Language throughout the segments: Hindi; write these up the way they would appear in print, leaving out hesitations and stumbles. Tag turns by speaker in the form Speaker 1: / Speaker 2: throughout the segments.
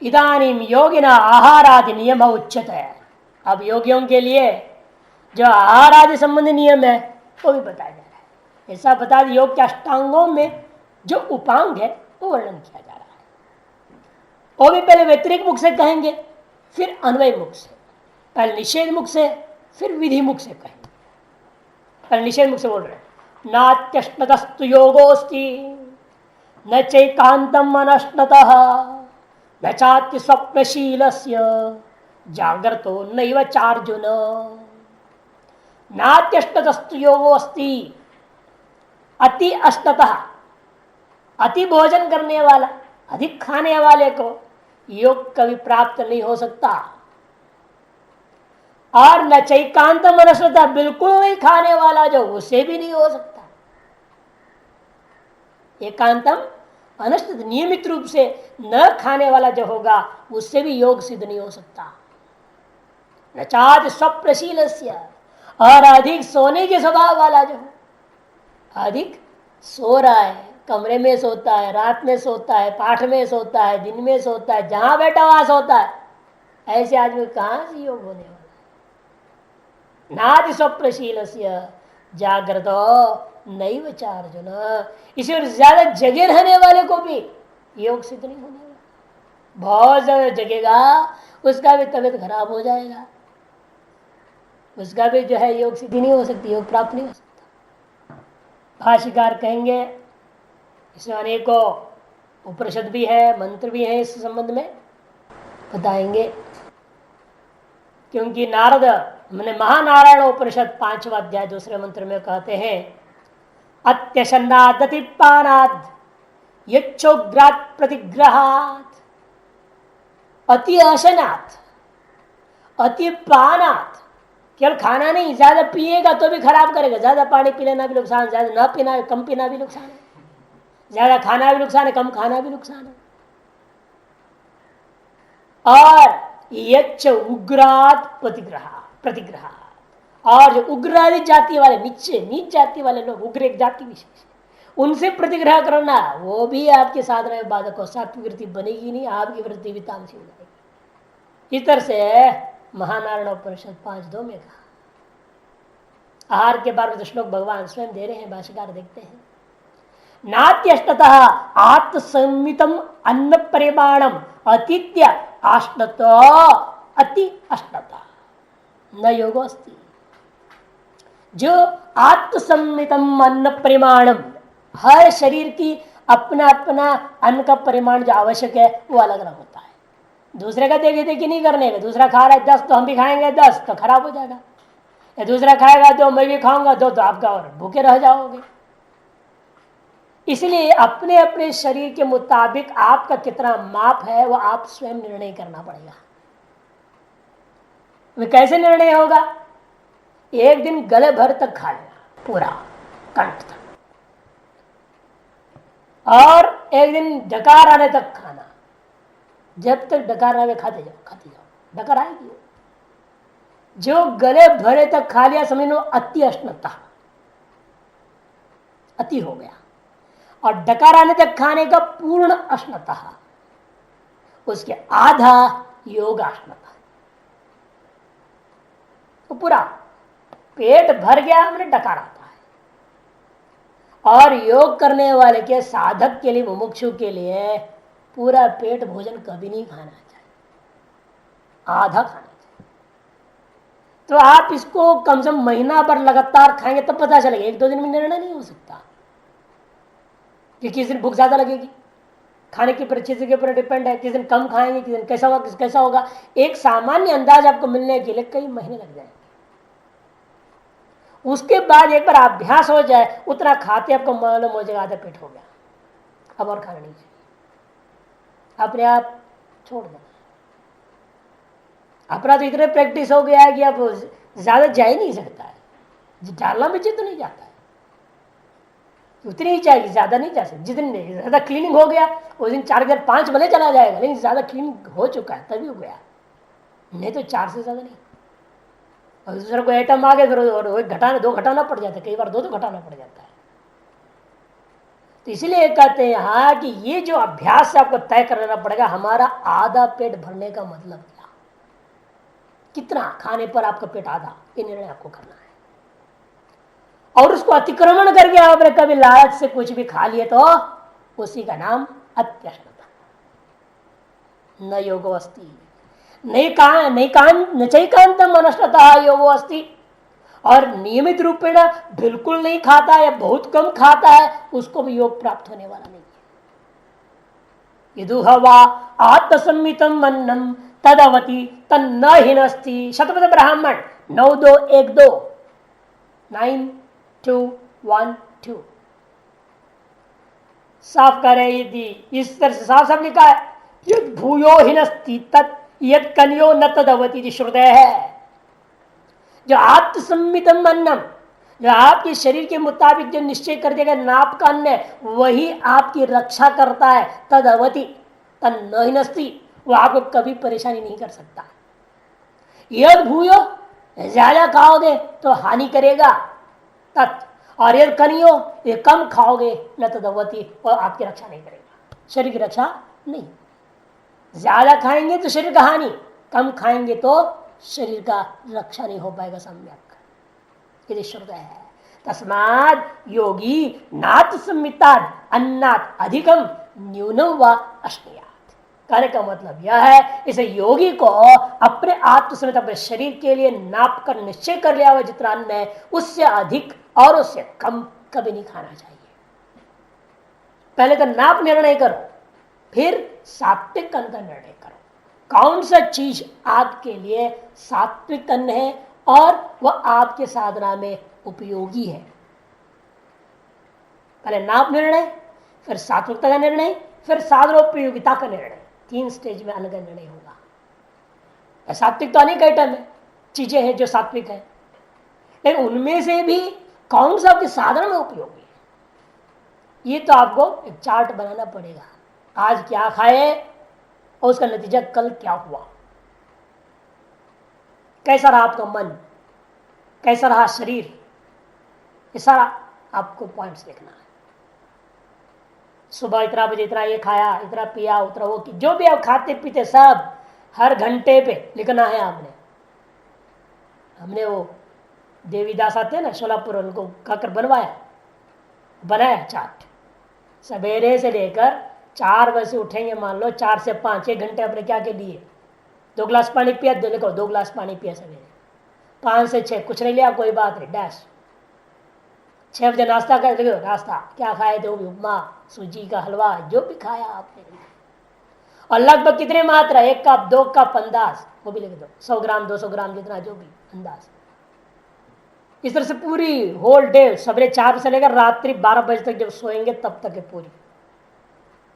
Speaker 1: इदानीम योगिना आहारादि नियम उच्यते। अब योगियों के लिए जो आहार आदि संबंधी नियम है वो भी बताया जा रहा है। ऐसा बता दें, योग के अष्टांगों में जो उपांग है वो वर्णन किया जा रहा है। वो भी पहले व्यतिरिक्त मुख से कहेंगे, फिर अन्वय मुख से, पहले निषेध मुख से, फिर विधि मुख से कहेंगे। पहले निषेध मुख से बोल रहे हैं, नात्यष्टतस्तु योगोस्ति न चैकांतम अनश्नतः न चात्य स्वप्नशीलस्य जागृतो नैव चार्जुन। नात्यष्टतस्तु योगो अस्ति, अति अष्टतः, अति भोजन करने वाला, अधिक खाने वाले को योग कभी प्राप्त नहीं हो सकता। और न चैकांत मनस्वता, बिल्कुल नहीं खाने वाला जो, उसे भी नहीं हो सकता। एकांतम अनुष्ठित, नियमित रूप से न खाने वाला जो होगा उससे भी योग सिद्ध नहीं हो सकता। न चाच स्वप्नशील, और अधिक सोने के स्वभाव वाला जो अधिक सो रहा है, कमरे में सोता है, रात में सोता है, पाठ में सोता है, दिन में सोता है, जहां बैठा वहां सोता है, ऐसे आदमी कहां से योग होने वाला। नादि स्वप्नशील जागृत नैव चार्जुन, इसी और ज्यादा जगे रहने वाले को भी योग सिद्ध नहीं होने वाला। बहुत ज्यादा जगेगा उसका भी तबीयत खराब हो जाएगा, उसका भी जो है योग सिद्धि नहीं हो सकती, योग प्राप्त नहीं हो सकता। भाष्यकार कहेंगे इसमें अनेकों उपनिषद भी है, मंत्र भी है, इस संबंध में बताएंगे। क्योंकि नारद मैंने महानारायण उपनिषद 5वां अध्याय 2 मंत्र में कहते हैं, अत्यशन्नादति पानाद यच्छोग्रात प्रतिग्रहात, अति अशनात, अति पानात, केवल खाना नहीं, ज्यादा पिएगा तो भी खराब करेगा। ज्यादा पानी पी लेना भी नुकसान, ज्यादा न पीना, कम पीना भी नुकसान है, ज्यादा खाना भी नुकसान है, कम खाना भी नुकसान है। और यच्च उग्रात प्रतिग्रह, और जो उग्र जाति वाले, नीचे नीच जाति वाले लोग, उग्र एक जाति विशेष, उनसे प्रतिग्रह करना वो भी आपके साधना में बाधक हो, सात्विक वृत्ति बनेगी नहीं, आपकी वृत्ति भी तामसी हो जाएगी। इस तरह से महानारायण उपनिषद 5:2 में कहा। आहार के बारे में श्लोक भगवान स्वयं दे रहे हैं, भाष्यकार देखते हैं। नात्यष्टतः आत्मसंमितम अन्न परिमाणम अतीत्य आष्णत अति अष्टता न योगो अस्ति। जो आत्मसंमितम अन्न परिमाणम, हर शरीर की अपना अपना अन्न का परिमाण जो आवश्यक है वो अलग अलग होता है। दूसरे का देखी देखी नहीं करने का, दूसरा खा रहा है 10 तो हम भी खाएंगे 10 तो खराब हो जाएगा, या दूसरा खाएगा तो मैं भी खाऊंगा तो आपका और भूखे रह जाओगे। इसलिए अपने अपने शरीर के मुताबिक आपका कितना माप है वो आप स्वयं निर्णय करना पड़ेगा। कैसे निर्णय होगा? एक दिन गले भर तक खा लेना, पूरा कंठ तक, और एक दिन डकार आने तक खाना। जब तक डकार आवे खाते जाओ, डकार आएगी। जो गले भरे तक खा लिया समझ लो अति अष्टता, अति हो गया। और डकार आने तक खाने का पूर्ण अष्टता, उसके आधा योग अष्टता। तो पूरा पेट भर गया मैंने डकार आता है। और योग करने वाले के, साधक के लिए, मुमुक्षु के लिए पूरा पेट भोजन कभी नहीं खाना चाहिए, आधा खाना चाहिए। तो आप इसको कम से कम महीना भर लगातार खाएंगे तब पता चलेगा, 1-2 दिन में निर्णय नहीं हो सकता कि किस दिन भूख ज्यादा लगेगी। खाने की परिस्थिति के ऊपर डिपेंड है, किस दिन कम खाएंगे, किस दिन कैसा होगा। एक सामान्य अंदाज आपको मिलने के लिए कई महीने लग जाएंगे। उसके बाद एक बार अभ्यास हो जाए, उतना खाते आपको मालूम हो जाएगा आधा पेट हो गया, अब और खाना नहीं चाहिए, अपने आप छोड़ देना। अपना तो इतने प्रैक्टिस हो गया है कि अब ज्यादा जा ही नहीं सकता है, डालना भी चाहिए तो नहीं जाता है, उतनी ही चाहिए, ज्यादा नहीं जा सकता। जिस दिन ज्यादा क्लीनिंग हो गया उस दिन 4,500 भले चला जाएगा, लेकिन ज्यादा क्लीनिंग हो चुका है तभी हो गया, नहीं तो 4 से ज्यादा नहीं। और दूसरा कोई आइटम आ गया फिर घटाना 2 घटाना पड़ जाता है, कई बार 2 घटाना पड़ जाता है। तो इसलिए कहते हैं यहाँ कि ये जो अभ्यास से आपको तय करना पड़ेगा, हमारा आधा पेट भरने का मतलब क्या, कितना खाने पर आपका पेट आधा, ये निर्णय आपको करना है। और उसको अतिक्रमण करके आपने कभी लालच से कुछ भी खा लिए तो उसी का नाम अत्यष्टता। न योगो अस्ति नचैकांत मनष्टता योगो अस्ति। और नियमित रूपेण बिल्कुल नहीं खाता है या बहुत कम खाता है, उसको भी योग प्राप्त होने वाला नहीं है। यदुह वा आत्मसम्मितम अन्नम तदवती तन्न हिनस्ति। शतपथ ब्राह्मण 9-2-1-2 9-2-1-2 साफ करे। यदि इस तरह से साफ साफ लिखा है, यद भूयो हिनस्ति तत् यद कन्यो न तदवती श्रुतय है। जो आत्मसम्मितम अन्नम, जो आपके शरीर के मुताबिक जो निश्चय कर देगा नाप का अन्न है, वही आपकी रक्षा करता है। तदवती तन्नस्ति, वो आपको कभी परेशानी नहीं कर सकता। यद भूयो, ज्यादा खाओगे तो हानि करेगा तत्, और यद कनियो, ये कम खाओगे न तदवती, और आपकी रक्षा नहीं करेगा, शरीर की रक्षा नहीं। ज्यादा खाएंगे तो शरीर का हानि, कम खाएंगे तो शरीर का रक्षा नहीं हो पाएगा सम्यक। यदि श्रुत है तस्माद योगी नात संमिताद अन्नात अधिकम न्यूनम व अश्नयात। कहने का मतलब यह है, इसे योगी को अपने आत्मसमित अपने शरीर के लिए नाप कर निश्चय कर लिया हुआ जितना अन्न है, उससे अधिक और उससे कम कभी नहीं खाना चाहिए। पहले तो नाप निर्णय करो, फिर सात्विक अन्न का निर्णय करो। कौन सा चीज आपके लिए सात्विक अन्न है और वह आपके साधना में उपयोगी है। पहले नाप निर्णय, फिर सात्विकता का निर्णय, फिर साधनोपयोगिता का निर्णय। 3 स्टेज में अन्न का निर्णय होगा। सात्विक तो अनेक आइटम है, चीजें हैं जो सात्विक है, लेकिन उनमें से भी कौन सा आपकी साधना में उपयोगी है, ये तो आपको एक चार्ट बनाना पड़ेगा। आज क्या खाए और उसका नतीजा कल क्या हुआ, कैसा रहा आपका मन, कैसा रहा शरीर, ये सारा आपको पॉइंट्स देखना है। सुबह इतना बजे इतना ये खाया, इतना पिया, उतना वो, जो भी आप खाते पीते सब हर घंटे पे लिखना है आपने। हमने वो देवीदास आते हैं ना सोलापुर, उनको कहकर बनाया चार्ट। सवेरे से लेकर 4 बजे से उठेंगे, मान लो 4 से 5, 1 घंटे अपने क्या के लिए, 2 गिलास पानी पिया, देखो 2 गिलास पानी पिया सवेरे। 5 से 6 कुछ नहीं लिया, कोई बात नहीं, डैश। 6 बजे नाश्ता कर, देखो नाश्ता क्या खाए थे, वो भी उपमा, सूजी का हलवा, जो भी खाया आपने। और लगभग कितने मात्रा, 1 कप 2 कप अंदाज, वो भी लिख दो, 100 ग्राम 200 ग्राम जितना जो भी अंदाज। इस तरह से पूरी होल डे, सवेरे 4 से लेकर रात्रि 12 बजे तक जब सोएंगे तब तक है पूरी।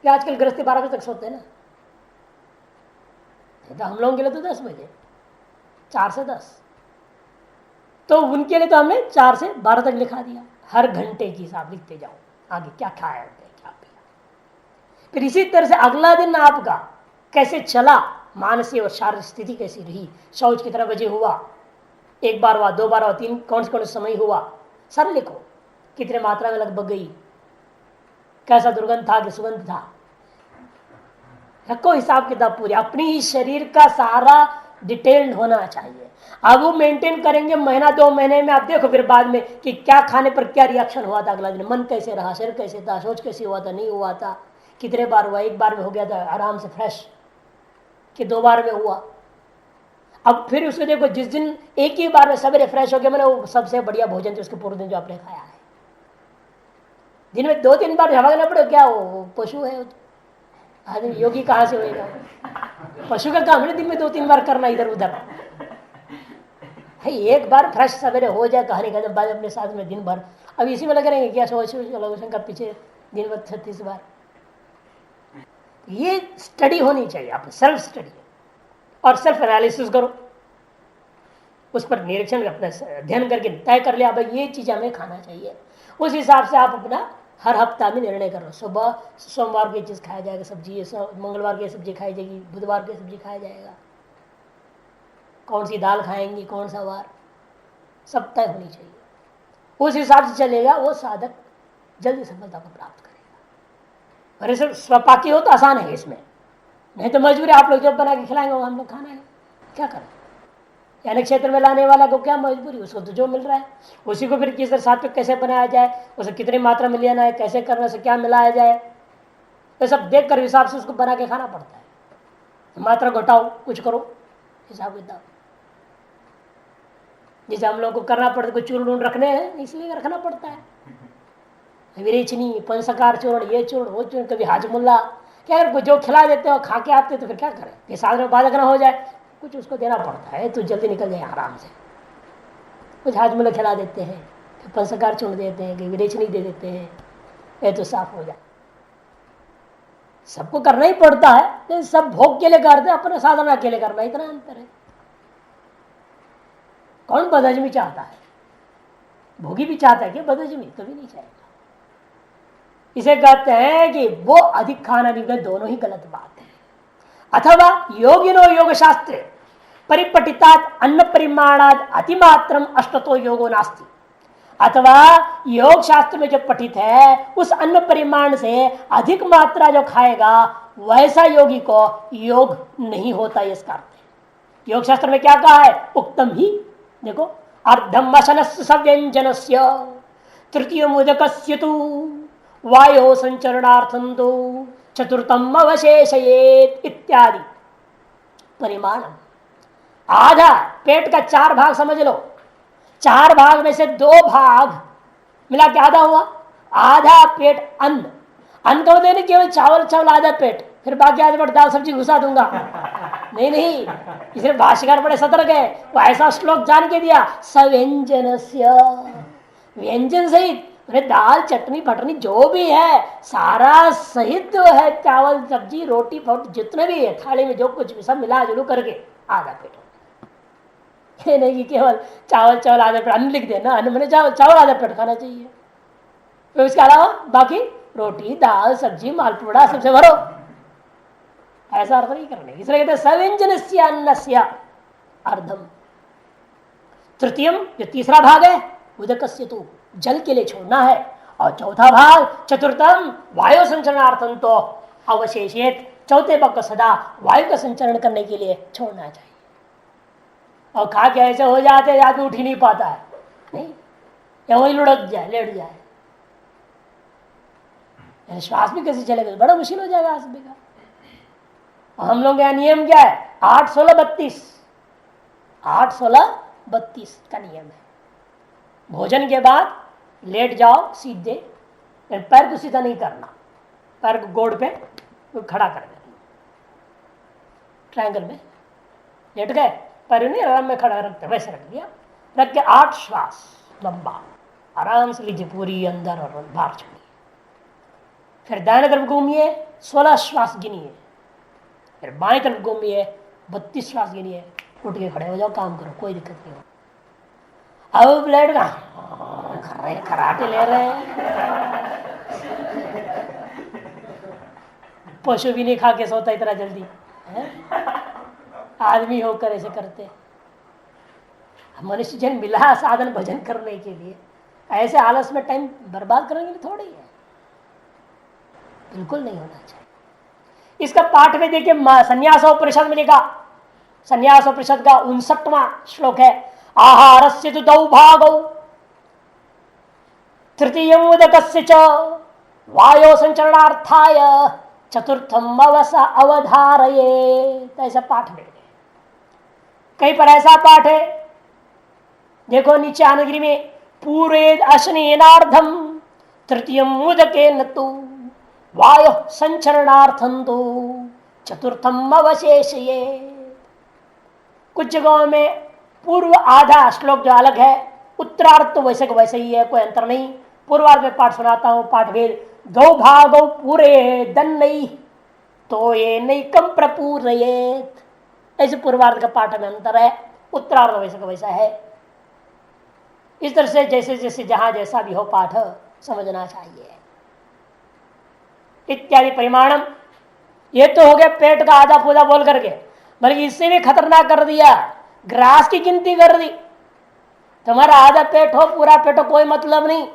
Speaker 1: क्या आजकल गृहस्थी 12 बजे तक सोते हैं ना, तो हम लोगों के लिए तो 10 बजे, 4 से 10, तो उनके लिए तो हमने 4 से 12 तक लिखा दिया। हर घंटे की हिसाब लिखते जाओ, आगे क्या खाया क्या पिया। फिर इसी तरह से अगला दिन आपका कैसे चला, मानसिक और शारीरिक स्थिति कैसी रही, शौच कितना बजे हुआ, 1 बार हुआ, 2 बार हुआ, 3 कौन से समय हुआ, सब लिखो। कितने मात्रा में लगभग गई, कैसा दुर्गंध था कि सुगंध था, रखो हिसाब किताब पूरी। अपनी ही शरीर का सारा डिटेल्ड होना चाहिए। अब वो मेंटेन करेंगे महीना 2 महीने में, आप देखो फिर बाद में कि क्या खाने पर क्या रिएक्शन हुआ था, अगला दिन मन कैसे रहा, शरीर कैसे था, सोच कैसे हुआ था, नहीं हुआ था, कितने बार हुआ, 1 बार में हो गया था आराम से फ्रेश कि 2 बार में हुआ। अब फिर उसको देखो, जिस दिन एक ही बार में सवेरे फ्रेश हो गया, मैंने वो सबसे बढ़िया भोजन थे उसके पूरे दिन जो आपने खाया है। दिन में 2-3 बार झपकना पड़े, क्या वो पशु है आदमी, योगी कहाँ से होएगा, पशु का काम है दिन में 2-3 बार करना इधर उधर है। 1 बार फ्रेश सवेरे हो जाए, कहानी खत्म, बाद अपने साथ में दिन भर अब इसी में लगे रहेंगे क्या, का पीछे दिन भर 36 बार। ये स्टडी होनी चाहिए, आप सेल्फ स्टडी और सेल्फ एनालिसिस करो, उस पर निरीक्षण अपना अध्ययन करके तय कर लिया भाई ये चीज हमें खाना चाहिए। उस हिसाब से आप अपना हर हफ्ता में निर्णय करो, सुबह सोमवार को ये चीज़ खाया जाएगा सब्जी, मंगलवार की सब्जी खाई जाएगी, बुधवार की सब्जी खाया जाएगा, कौन सी दाल खाएंगी, कौन सा वार, सब तय होनी चाहिए। उस हिसाब से चलेगा वो साधक जल्दी सफलता को प्राप्त करेगा। अरे सर स्वपाकी हो तो आसान है इसमें, नहीं तो मजबूरी आप लोग जब बना के खिलाएंगे वो हम लोग खाना है, क्या करें। यानी क्षेत्र में लाने वाला को क्या मजबूरी, उसको तो जो मिल रहा है उसी को फिर किस तरह सात्विक कैसे बनाया जाए, उसे कितनी मात्रा में लेना है, कैसे करने से क्या मिलाया जाए, ये सब देख कर हिसाब से उसको बना के खाना पड़ता है। मात्रा घटाओ कुछ करो हिसाब किताब, जैसे हम लोग को करना पड़ता है, कुछ चूर्ण रखने हैं इसलिए रखना पड़ता है, विरेचनी पंचकार चूर्ण ये चूर्ण वो चूर्ण, कभी हाजमुल्ला, क्या अगर जो खिला देते हो खा के आते तो फिर क्या करें, ये साधन में बाधक ना हो जाए, कुछ उसको देना पड़ता है तो जल्दी निकल जाए आराम से। कुछ हाजमुल्ला खिला देते हैं, फिर पंचकार चूर्ण देते हैं, विरेचनी दे देते हैं, ये तो साफ हो जाए। सबको करना ही पड़ता है, लेकिन सब भोग के लिए करते हैं, अपने साधन अकेले करना, इतना अंतर है। कौन बदहजमी चाहता है, भोगी भी चाहता है कि बदहजमी कभी नहीं चाहेगा। इसे कहते हैं कि वो अधिक खाना भी दोनों ही गलत बात है। अथवा योगिनो योग शास्त्र परिपटितात् अन्न परिमाणाद अतिमात्रम अष्टतो योगो नास्ति, अथवा योग शास्त्र में जो पठित है उस अन्न परिमाण से अधिक मात्रा जो खाएगा वैसा योगी को योग नहीं होता। इसका अर्थ योग शास्त्र में क्या कहा है, उक्तम ही देखो, अर्धम वसनस्य सव्यंजनस्य तृतीय मुदकस्य तु वायो संचरणार्थं तो चतुर्थम अवशेषयेत इत्यादि परिमाण। आधा पेट का 4 भाग समझ लो, 4 भाग में से 2 भाग मिला के आधा हुआ, आधा पेट अन्न, अन्न को देने केवल चावल चावल आधा पेट, फिर बाकी आधा पेट दाल सब्जी घुसा दूंगा, नहीं नहीं, इसलिए भाष्यकार बड़े सतर्क है, वो ऐसा श्लोक जान के दिया सव्यंजनस्य, व्यंजन सहित दाल चटनी पटनी जो भी है सारा सहित जो है, चावल सब्जी रोटी फोट जितने भी है थाली में जो कुछ भी सब मिला जुलू करके आधा पेट। ये नहीं कि केवल चावल चावल आधा पेट, अन्न लिख देना, अन्न मैंने चावल आधा पेट खाना चाहिए, फिर उसके अलावा बाकी रोटी दाल सब्जी मालपुड़ा सबसे भरो, ऐसा अर्थ नहीं करने। इसलिए कहते सव्यंजनस्य अन्नस्य अर्धम, तृतीयम जो तीसरा भाग है उदकस्य तु जल के लिए छोड़ना है, और चौथा भाग चतुर्थम वायु संचरणार्थम तो अवशेषित, चौथे भाग को सदा वायु का संचरण करने के लिए छोड़ना चाहिए। और खा के ऐसे हो जाते आदमी उठ ही नहीं पाता है, नहीं या वही लुढ़क जाए लेट जाए, श्वास भी कैसे चलेगा, बड़ा मुश्किल हो जाएगा आदमी का। हम लोग यहाँ नियम क्या है 8-16-32, 8-16-32 का नियम है। भोजन के बाद लेट जाओ सीधे, पैर को सीधा नहीं करना, पैर को गोड़ पे खड़ा कर देना, ट्रायंगल में लेट गए, पैर नहीं आराम में खड़ा रखते वैसे रख दिया, रख के 8 श्वास लंबा आराम से लीजिए, पूरी अंदर और बाहर छोड़िए, फिर दाहिने तरफ घूमिए 16 श्वास गिनिए, फिर बाएं तरफ घूमिए 32 श्वास गिनिए, उठ के खड़े हो जाओ, काम करो, कोई दिक्कत नहीं हो। अब लेट का खराटे ले रहे हैं, पशु भी नहीं खा के सोता इतना जल्दी है? आदमी होकर ऐसे करते। मनुष्य जन मिला साधन भजन करने के लिए, ऐसे आलस में टाइम बर्बाद करने के लिए थोड़ी है, बिल्कुल नहीं होना चाहिए। इसका पाठ में देखिए संन्यासोपनिषद में लिखा, संन्यासोपनिषद का 59वां श्लोक है, आहारस्य तु 2 भागौ तृतीयम् उदकस्य च वायो संचरणार्थाय चतुर्थम अवधारयेत्। ऐसा पाठ में कहीं पर ऐसा पाठ है, देखो नीचे आनगिरी में, पूरे अशनेनार्धम तृतीयम् उदकेन तु वायो संचरणार्थम तो चतुर्थम अवशेषयेत्। कुछ जगहों में पूर्व आधा श्लोक जो अलग है, उत्तरार्थ तो वैसे को वैसे ही है, कोई अंतर नहीं। पूर्वार्ध में पाठ सुनाता हूं, पाठ भेद 2 भागौ पूरे दन नहीं तो ये नहीं कम प्रपूरयेत्, ऐसे पूर्वार्ध का पाठ में अंतर है, उत्तरार्ध वैसे का वैसा है। इस तरह से जैसे जैसे जहां जैसा भी हो पाठ समझना चाहिए। इत्यादि परिमाणम, ये तो हो गया पेट का आधा पूजा बोल करके, बल्कि इससे भी खतरनाक कर दिया, ग्रास की गिनती कर दी। तुम्हारा आधा पेट हो पूरा पेट हो कोई मतलब नहीं,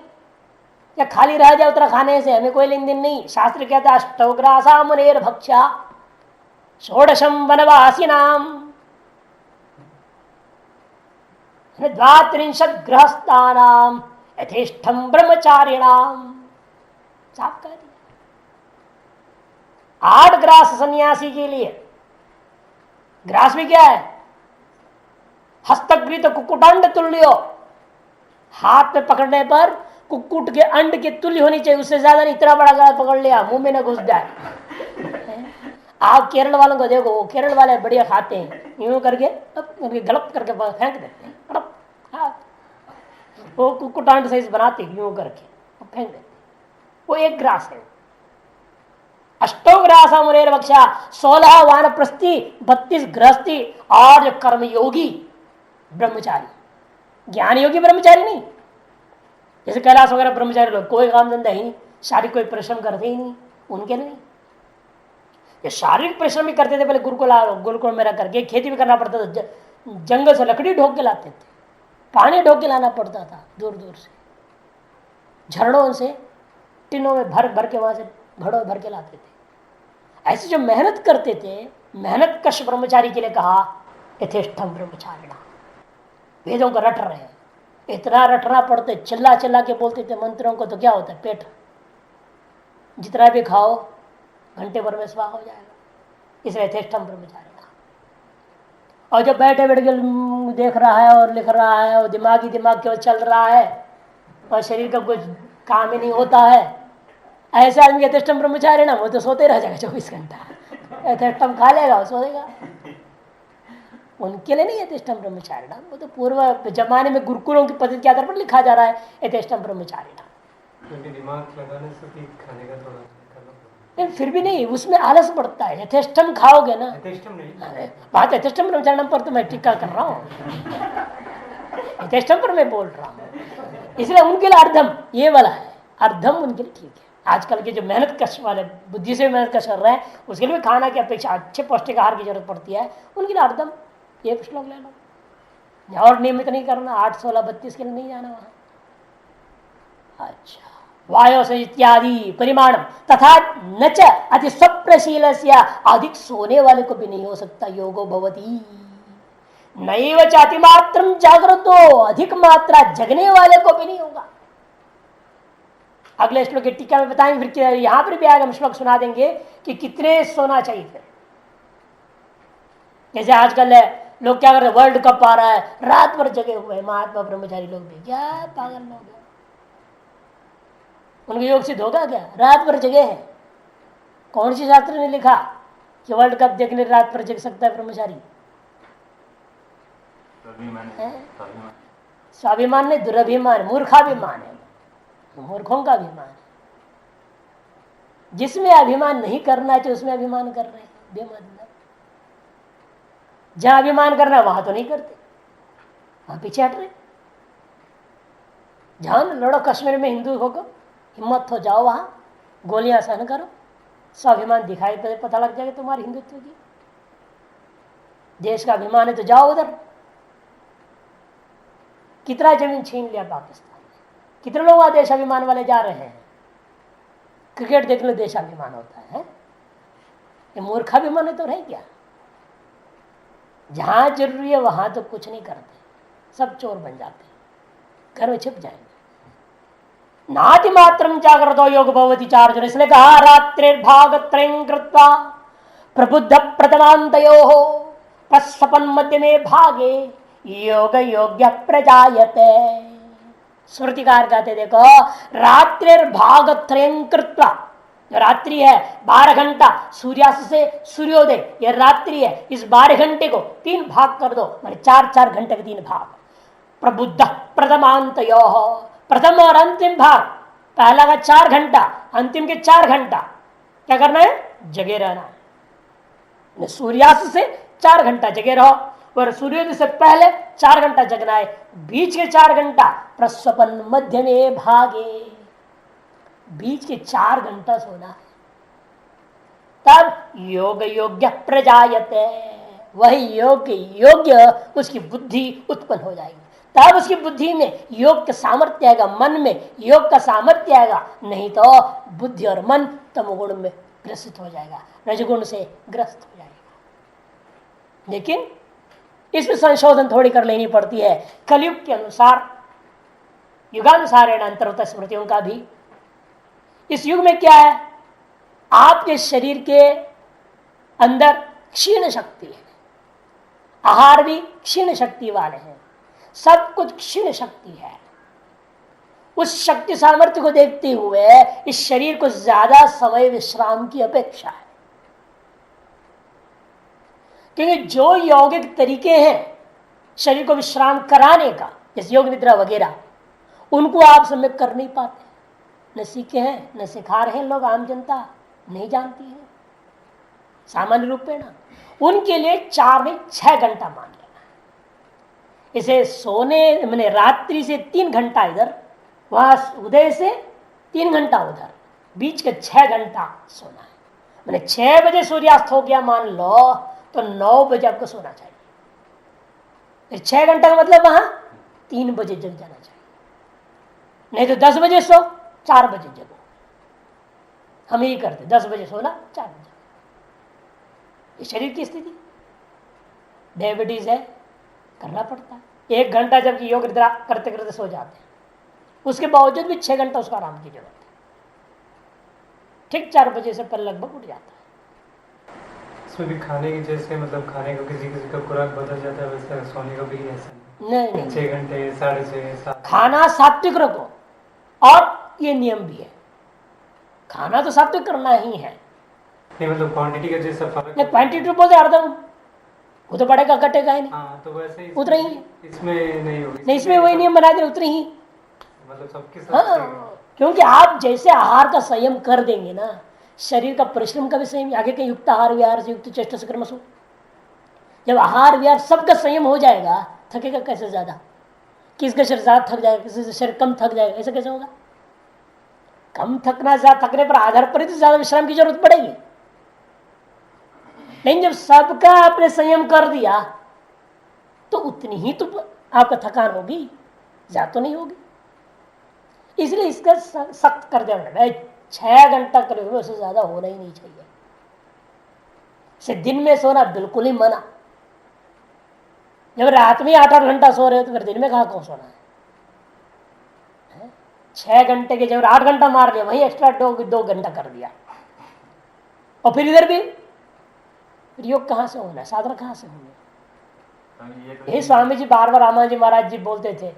Speaker 1: या खाली रह जाए उतना खाने से हमें कोई लेन देन नहीं। शास्त्र कहता है अष्टौग्रासा मुनेर भक्षा षोडशम वनवासी नाम द्वात्रिंशत् गृहस्थानाम यथेष्टम ब्रह्मचारिणाम। साफ कह दिया 8 ग्रास सन्यासी के लिए। ग्रास में क्या है? हस्तगृत कुक्कुटांड तुल्यो, हाथ में पकड़ने पर कुक्कुट के अंड के तुल्य होनी चाहिए, उससे ज्यादा नहीं। इतना बड़ा ग्रास पकड़ लिया मुंह में न घुस जाए। आप केरल वालों को देखो, केरल वाले बढ़िया खाते हैं, यूं करके गलप करके फेंक देते हैं। वो कुक्कुटांड साइज बनाते यूं करके फेंक देते, वो 1 ग्रास है। अष्टोग्रासा मुनेर बक्षा 16 वानप्रस्थी 32 गृहस्थी और जो कर्मयोगी ब्रह्मचारी, ज्ञान योगी ब्रह्मचारी नहीं। जैसे कैलाश वगैरह ब्रह्मचारी लोग कोई काम धंधा ही नहीं, शारीरिक कोई परिश्रम करते ही नहीं, उनके नहीं। ये शारीरिक परिश्रम भी करते थे पहले, गुरुकुल में रह करके खेती भी करना पड़ता था, जंगल से लकड़ी ढोक के लाते थे, पानी ढोक के लाना पड़ता था दूर दूर से, झरड़ों से टिनों में भर भर के वहां से घड़ों भर के लाते थे। ऐसे जो मेहनत करते थे, मेहनत कश ब्रह्मचारी के लिए कहा यथेष्टम ब्रह्मचारिणा। वेदों को रट रहे हैं, इतना रटना पड़ते, चिल्ला चिल्ला के बोलते थे मंत्रों को, तो क्या होता है पेट जितना भी खाओ घंटे भर में स्वाह हो जाएगा। इसलिए यथेष्टम ब्रह्मचारिणा। और जब बैठे बैठ के देख रहा है और लिख रहा है और दिमाग केवल चल रहा है और शरीर का कुछ काम ही नहीं होता है, ऐसे आदमी यथेष्टम ब्रह्मचारिणा, वो तो सोते रह जाएगा 24 घंटा। यथेष्टम खा लेगा, सोएगा। उनके लिए नहीं यथेष्टम ब्रह्मचारिणा, वो तो पूर्व जमाने में गुरुकुलों की पद्धति के आधार पर लिखा जा रहा है यथेष्टम ब्रह्मचारिणा।
Speaker 2: दिमाग लगाने से खाने का थोड़ा
Speaker 1: फिर भी नहीं, उसमें आलस बढ़ता है। यथेष्टम खाओगे ना,
Speaker 2: यथेष्टम नहीं,
Speaker 1: बात यथेष्टम ब्रह्मचारिणा पर तो मैं टीका कर रहा हूँ, यथेष्टम पर मैं बोल रहा हूँ। इसलिए उनके लिए अर्धम ये वाला है, अर्धम उनके लिए ठीक है। आजकल के जो मेहनत कश वाले, बुद्धि से मेहनत कश कर रहे हैं, उसके लिए खाना की अपेक्षा अच्छे पौष्टिक आहार की जरूरत पड़ती है, उनके लिए अर्धम ये श्लोक ले लो। और नियमित नहीं करना, 8, 16, 32 के लिए नहीं जाना वहां। अच्छा, वायु से इत्यादि परिमाण तथा न च अति स्वप्नशील अधिक सोने वाले को भी नहीं हो सकता योगो भवती। नैव च अतिमात्रम जागृतो, अधिक मात्रा जगने वाले को भी नहीं होगा। अगले श्लोक की टीका में बताएंगे, फिर यहां पर भी आगे हम श्लोक सुना देंगे कि कितने सोना चाहिए। फिर जैसे आजकल लोग क्या कर रहे हैं, वर्ल्ड कप आ रहा है, रात भर जगे हुए महात्मा ब्रह्मचारी लोग भी, क्या पागल लोग हैं। उनके योग सिद्ध होगा क्या? रात भर जगे हैं। कौन सी शास्त्र ने लिखा कि वर्ल्ड कप देखने रात भर जग सकता है ब्रह्मचारी? स्वाभिमान नहीं, दुराभिमान, मूर्खाभिमान है, मूर्खों का अभिमान है। जिसमें अभिमान नहीं करना चाहिए उसमें अभिमान कर रहे हैं बेमतलब। जहां अभिमान करना है वहां तो नहीं करते, वहां पीछे हट रहे। जहां लड़ो कश्मीर में हिंदू होकर, हिम्मत हो जाओ, वहां गोलियां सहन करो, स्वाभिमान दिखाई पता लग जाएगा तुम्हारे हिंदुत्व की। देश का अभिमान है तो जाओ उधर। कितना जमीन छीन लिया पाकिस्तान में, कितने लोग वहां देशाभिमान वाले जा रहे हैं। क्रिकेट देखने देशाभिमान होता है, ये मूर्खाभिमान तो रह गया। जहां जरूरी है वहां तो कुछ नहीं करते, सब चोर बन जाते, घर में छिप जाएंगे। नाति मात्रम जागृतो योग भवति चार्जुन, इसलिए कहा रात्रिर्भाग त्रयं कृत्वा प्रबुद्ध प्रथमान्तयोः प्रस्वपन मध्य में भागे योग योग्य प्रजायते। स्मृतिकार कहते देखो, रात्रिर्भाग त्रयं कृत्वा, जो रात्रि है 12 घंटा सूर्यास्त से सूर्योदय, यह रात्रि है। इस 12 घंटे को 3 भाग कर दो, माने 4-4 घंटे के 3 भाग। प्रबुद्ध प्रथमांतयोः, प्रथम और अंतिम भाग, पहला का 4 घंटा, अंतिम के 4 घंटा क्या करना है? जगे रहना है। सूर्यास्त से 4 घंटा जगे रहो, और सूर्योदय से पहले 4 घंटा जगना है, बीच के 4 घंटा प्रस्वपन मध्य में भागे, बीच के 4 घंटा सोना है। तब योग योग्य प्रजायते, वही योग्य योग्य उसकी बुद्धि उत्पन्न हो जाएगी। तब उसकी बुद्धि में योग का सामर्थ्य आएगा, मन में योग का सामर्थ्य आएगा। नहीं तो बुद्धि और मन तमोगुण में ग्रसित हो जाएगा, रजगुण से ग्रस्त हो जाएगा। लेकिन इसमें संशोधन थोड़ी कर लेनी पड़ती है कलयुग के अनुसार, युगानुसार अंतर्गत स्मृतियों का भी। इस युग में क्या है, आपके शरीर के अंदर क्षीण शक्ति है, आहार भी क्षीण शक्ति वाले हैं, सब कुछ क्षीण शक्ति है। उस शक्ति सामर्थ्य को देखते हुए इस शरीर को ज्यादा समय विश्राम की अपेक्षा है। क्योंकि जो यौगिक तरीके हैं शरीर को विश्राम कराने का, जैसे योग निद्रा वगैरह, उनको आप समय कर नहीं पाते, न सीखे हैं न सिखा रहे हैं लोग, आम जनता नहीं जानती है सामान्य रूप में ना। उनके लिए 4 नहीं 6 घंटा मान लेना। इसे सोने मैंने रात्रि से 3 घंटा इधर, वहां उदय से 3 घंटा उधर, बीच के 6 घंटा सोना है। मैंने 6 बजे सूर्यास्त हो गया मान लो, तो 9 बजे आपको सोना चाहिए। 6 घंटा का मतलब वहां 3 बजे जग जाना चाहिए, नहीं तो 10 बजे सो 4 बजे जगो। हम यही करते, 10 बजे सोना 4 बजे। ये शरीर की स्थिति, डायबिटीज है, करना पड़ता है। 1 घंटा जबकि योग निद्रा करते करते सो जाते हैं, उसके बावजूद भी 6 घंटा उसका आराम की जरूरत है। ठीक 4 बजे से पहले लगभग उठ जाता है।
Speaker 2: इसमें भी खाने की जैसे मतलब खाने को किसी किसी का खुराक बदल जाता है, वैसे सोने का भी ऐसा
Speaker 1: नहीं
Speaker 2: 6 घंटे 6:30 7
Speaker 1: खाना सात्विक रखो, और ये नियम भी है, खाना तो सात्विक करना ही है।
Speaker 2: नहीं मतलब क्वांटिटी का जैसा फर्क,
Speaker 1: क्वांटिटी बोलते अर्धम, वो तो बढ़ेगा घटेगा ही नहीं।
Speaker 2: हाँ तो वैसे ही
Speaker 1: उतना ही है।
Speaker 2: इसमें नहीं होगी,
Speaker 1: नहीं इसमें वही नियम बना दे, उतनी ही।
Speaker 2: मतलब सबके साथ
Speaker 1: हाँ, क्योंकि आप जैसे आहार का संयम कर देंगे ना, शरीर का परिश्रम का भी संयम, आगे के युक्त आहार विहार से युक्त चेष्टा से कर्मसु, जब आहार विहार सबका संयम हो जाएगा, थकेगा कैसे ज्यादा? किसका शरीर ज्यादा थक जाएगा, किसी का शरीर कम थक जाएगा, ऐसा कैसे होगा? कम थकना, ज्यादा थकने पर आधार पर ही तो ज्यादा विश्राम की जरूरत पड़ेगी। लेकिन जब सबका आपने संयम कर दिया तो उतनी ही तो आपका थकान होगी, ज्यादा तो नहीं होगी। इसलिए इसका सख्त कर दिया, 6 घंटा करीब, उससे ज्यादा होना ही नहीं चाहिए। से दिन में सोना बिल्कुल ही मना। जब रात में 8-8 घंटा सो रहे हो तो फिर दिन में कहाँ को सोना है? 6 घंटे के जब 8 घंटा मार लिया, वही एक्स्ट्रा 2 घंटा कर दिया। और फिर इधर भी फिर योग कहाँ से होना है, साधना कहाँ से होनी है? यही स्वामी जी बार बार रामाजी महाराज जी बोलते थे,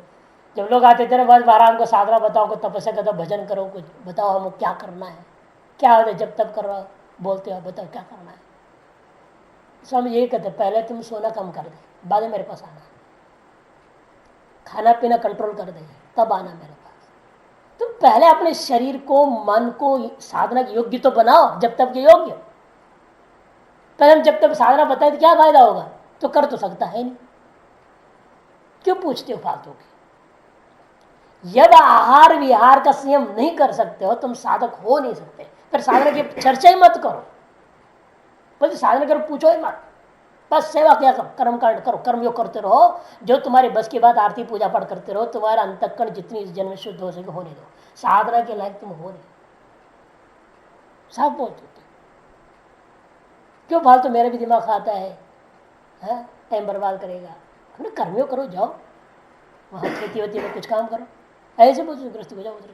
Speaker 1: जब लोग आते थे ना, बस महाराज को साधना बताओ, को तपस्या करो, भजन करो, कुछ बताओ हमको क्या करना है, क्या होता है जब तब कर रहा बोलते हो, बताओ क्या करना है। स्वामी यही कहते, पहले तुम सोना कम कर दे, बाद में मेरे पास आना, खाना पीना कंट्रोल कर दे, तब आना मेरे पास। तुम पहले अपने शरीर को, मन को साधना के योग्य तो बनाओ, जब तक के योग्य। पहले जब तक साधना बताए तो क्या फायदा होगा? तो कर तो सकता है नहीं, क्यों पूछते हो फालतू के? जब आहार विहार का संयम नहीं कर सकते हो, तुम साधक हो नहीं सकते। फिर साधना की चर्चा ही मत करो, बस साधना करो, पूछो ही मत, बस सेवा क्या करो, कर्म कांड करो, कर्म योग करते रहो, जो तुम्हारे बस की बात, आरती पूजा पाठ करते रहो, तुम्हारा अंतःकरण जितनी इस जन्म शुद्ध हो सके होने दो, साधना के लायक तुम हो नहीं। सब बोलते क्यों फालतू मेरा भी दिमाग खाता है, टाइम बर्बाद करेगा, अपने कर्मियों करो, जाओ वहां खेती वेती में कुछ काम करो, ऐसे बोलते गृहस्थी हो जाओ, उधर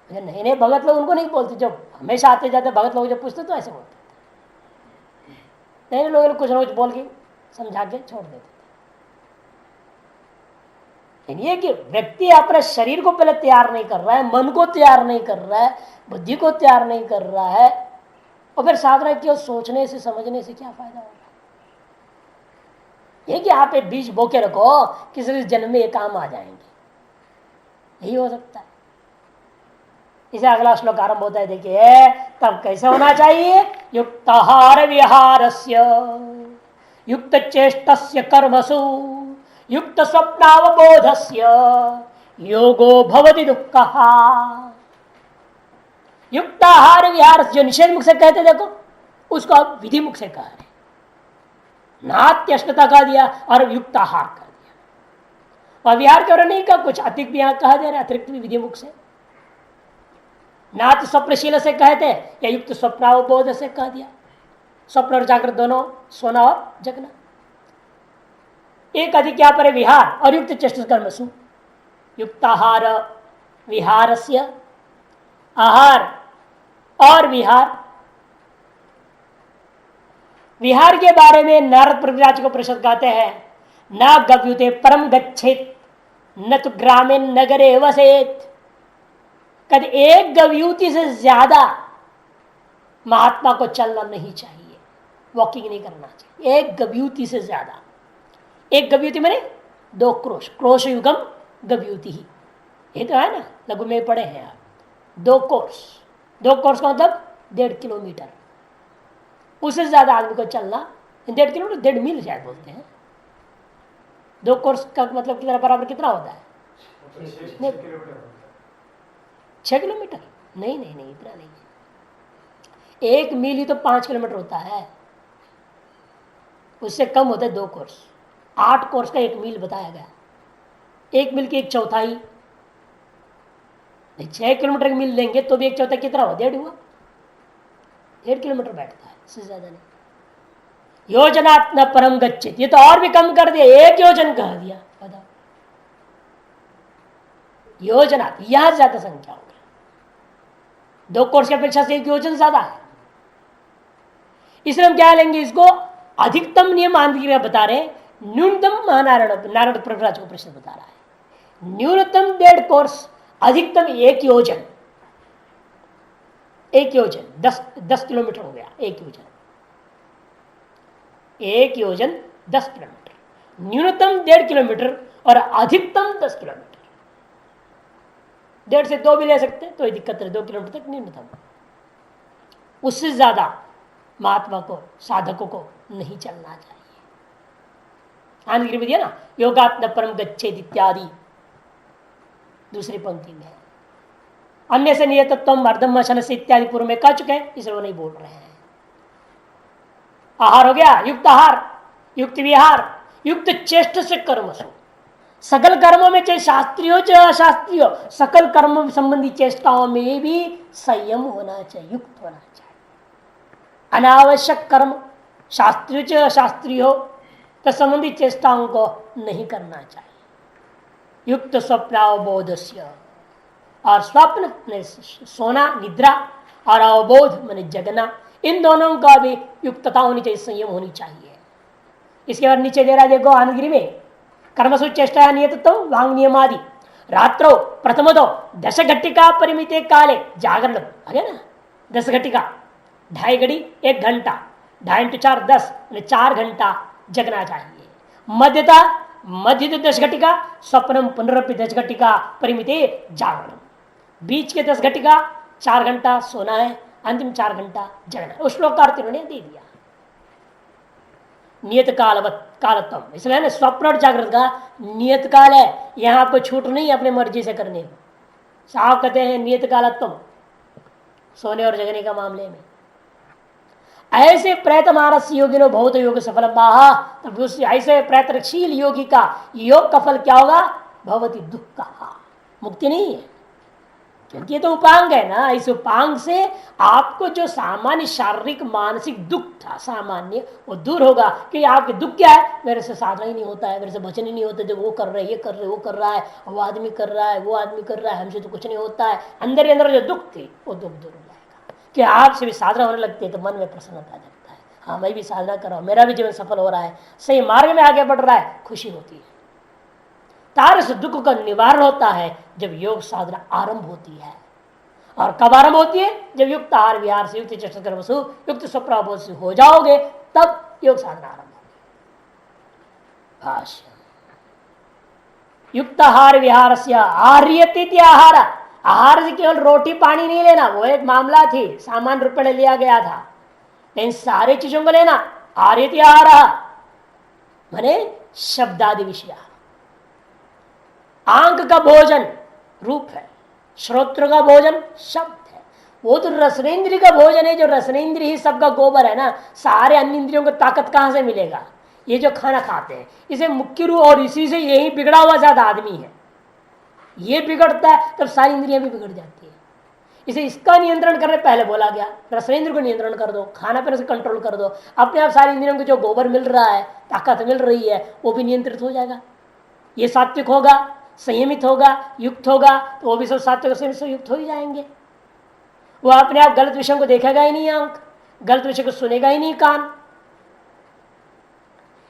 Speaker 1: जाओ। नहीं नहीं भगत लोग उनको नहीं बोलते, जब हमेशा आते जाते भगत लोग जब पूछते तो ऐसे बोलते, नहीं लोग कुछ ना कुछ बोल के समझा के छोड़ देते थे। ये कि व्यक्ति अपने शरीर को पहले तैयार नहीं कर रहा है, मन को तैयार नहीं कर रहा है, बुद्धि को तैयार नहीं कर रहा है, और फिर साधना की सोचने से समझने से क्या फायदा होगा? ये कि आप एक बीज बोके रखो, किसी जन्म में ये काम आ जाएंगे, यही हो सकता है। इसे अगला श्लोक आरंभ होता है, देखिए तब कैसे होना चाहिए? युक्त आहार विहारस्य, युक्त चेष्टस्य कर्मसु, युक्त स्वप्नावबोधस्य योगो भवति दुःखः। युक्त आहार विहार जो निषेध मुख से कहते देखो, उसको आप विधि मुख से कह रहे, नात्यष्टता कह दिया और युक्त आहार कर दिया। और विहार के नहीं का कुछ अतिरिक्त भी यहां कहा जा रहा है, अतिरिक्त भी विधि मुख से, ना तो स्वप्नशील से कहते या युक्त स्वप्नावबोध से कह दिया। स्वप्न और जागृत दोनों, सोना और जगना। एक अधिक क्या पर विहार और युक्त चेष्ट कर्मसु युक्ताहार विहारस्य, आहार और विहार। विहार के बारे में नारद प्रभुराज को प्रश्न कहते हैं, न गव्युते परम गच्छेत न तो ग्रामीण नगरे वसेत। कद एक गव्यूति से ज्यादा महात्मा को चलना नहीं चाहिए, वॉकिंग नहीं करना चाहिए। एक गव्यूति से ज्यादा, एक गव्यूति माने 2 क्रोश, क्रोश युगम गव्यूति ही, ये तो है ना, लघु में पढ़े हैं आप। 2 कोर्स, 2 कोर्स का मतलब 1.5 किलोमीटर, उससे ज्यादा आदमी को चलना, 1.5 किलोमीटर 1.5 मील शायद बोलते हैं। 2 कोर्स का मतलब कितना बराबर कितना होता है? 6 किलोमीटर? नहीं नहीं नहीं, इतना नहीं है। 1 मील ही तो 5 किलोमीटर होता है, उससे कम होता है 2 कोर्स। 8 कोर्स का 1 मील बताया गया। 1 मील की 1/4, 6 किलोमीटर की मील लेंगे तो भी 1/4 कितना हुआ? 1.5 हुआ। 1.5 किलोमीटर बैठता है, इससे ज्यादा नहीं। योजनात् न परम गच्छेत, ये तो और भी कम कर दिया, 1 योजन कह दिया। बताओ, योजना यहां ज्यादा संख्या होगी। 2 कोर्स की अपेक्षा से 1 योजन ज्यादा है। इसलिए हम क्या लेंगे इसको? अधिकतम नियम आंध्र बता रहे, न्यूनतम नारायण प्रभुराज को प्रश्न बता रहा है। न्यूनतम 1.5 कोर्स, अधिकतम 1 योजन। 1 योजन 10 किलोमीटर हो गया। 1 योजन, 1 योजन 10 किलोमीटर, न्यूनतम 1.5 किलोमीटर और अधिकतम 10 किलोमीटर। 1.5 से 2 भी ले सकते हैं, तो दिक्कत है। 2 किलोमीटर तक न्यूनतम, उससे ज्यादा महात्मा को, साधकों को नहीं चलना चाहिए। आनंद दिया ना, योगात्म परम गच्छेद इत्यादि दूसरी पंक्ति में। अन्य से नियतत्वम अर्धम वशन से इत्यादि पूर्व में कह चुके हैं, इसलिए वो नहीं बोल रहे हैं। आहार हो गया, युक्त आहार, युक्त विहार, युक्त चेष्ट से कर्म सो। सकल कर्मों में, चाहे शास्त्रीय हो चाहे अशास्त्रीय हो, सकल कर्म संबंधी चेष्टाओं में भी संयम होना चाहिए, युक्त होना चाहिए। अनावश्यक कर्म, शास्त्रीय चाहे अशास्त्रीय हो, तो संबंधी चेष्टाओं को नहीं करना चाहिए। युक्त स्वप्नावबोधस्य, और स्वप्न सोना निद्रा और अवबोध माने जगना, इन दोनों का भी युक्तता होनी चाहिए, संयम होनी चाहिए। इसके बाद नीचे दे रहा है, देखो आनंदगिरी में, कर्मसु चेष्टा नियतत्व वांग नियमादि रात्रो प्रथमदो 10 घटिका परिमिते काले जागरण, है ना, 10 घटिका, 2.5 घड़ी 1 घंटा, 2.5 × 4 10, 4 घंटा जगना चाहिए। मध्यता, मध्य 10 घटिका, स्वप्नम पुनरपि 10 घटिका परिमिते जागरण, बीच के 10 घटिका 4 घंटा सोना है, अंतिम 4 घंटा जगना। उस श्लोक का अर्थ उन्होंने दे दिया, नियत कालत्म। इसलिए ना स्वप्न और जागृत का नियत काल है, यहां आपको छूट नहीं अपने मर्जी से करने को। साहब कहते हैं नियत कालत्म सोने और जगने का मामले में। ऐसे प्रयत मानस योगी नो बहुत योग सफल माहा, तब उस ऐसे प्रयत्नशील योगी का योग का फल क्या होगा? भवती दुख का, मुक्ति नहीं है, क्योंकि ये तो उपांग है ना। इस उपांग से आपको जो सामान्य शारीरिक मानसिक दुख था सामान्य, वो दूर होगा। कि आपके दुख क्या है? मेरे से साधना ही नहीं होता है, मेरे से भजन ही नहीं होता, जो वो कर रहे, ये कर रहे, वो कर रहा है, वो आदमी कर रहा है, वो आदमी कर रहा है, हमसे तो कुछ नहीं होता है। अंदर ही अंदर जो दुख थी वो दुख दूर हो जाएगा। कि आपसे भी साधना होने लगती है तो मन में प्रसन्नता जगता है, हाँ मैं भी साधना कर रहा हूँ, मेरा भी जीवन सफल हो रहा है, सही मार्ग में आगे बढ़ रहा है, खुशी होती है। तारस दुख का निवारण होता है जब योग साधना आरंभ होती है। और कब आरंभ होती है? जब युक्त आहार विहार से, युक्त चेष्टा कर्म से, युक्त स्वप्नावबोध से हो जाओगे, तब योग साधना आरंभ होगी। भाष्य, युक्त आहार विहार से आर्यति आहार, आहार से केवल रोटी पानी नहीं लेना, वो एक मामला थी, सामान्य रूप में लिया गया था। लेकिन सारी चीजों को लेना, आर्यति आहार माने शब्दादि विषय। आंख का भोजन रूप है, श्रोत्र का भोजन शब्द है, वो तो रसनेन्द्रिय का भोजन है। जो रसनेन्द्रिय ही सबका गोबर है ना, सारे अन्य इंद्रियों को ताकत कहां से मिलेगा? ये जो खाना खाते हैं इसे मुख्य रूप, और इसी से यही बिगड़ा हुआ ज्यादा आदमी है। ये बिगड़ता है तब सारी इंद्रियां भी बिगड़ जाती है। इसे इसका नियंत्रण करने पहले बोला गया, रसनेन्द्र को नियंत्रण कर दो, खाना पीना से कंट्रोल कर दो, अपने आप सारी इंद्रियों को जो गोबर मिल रहा है, ताकत मिल रही है, वो भी नियंत्रित हो जाएगा। ये सात्विक होगा, संयमित होगा, युक्त होगा, तो वो भी सब सात्विक से युक्त हो ही जाएंगे। वो अपने आप गलत विषयों को देखेगा ही नहीं आंख, गलत विषय को सुनेगा ही नहीं कान।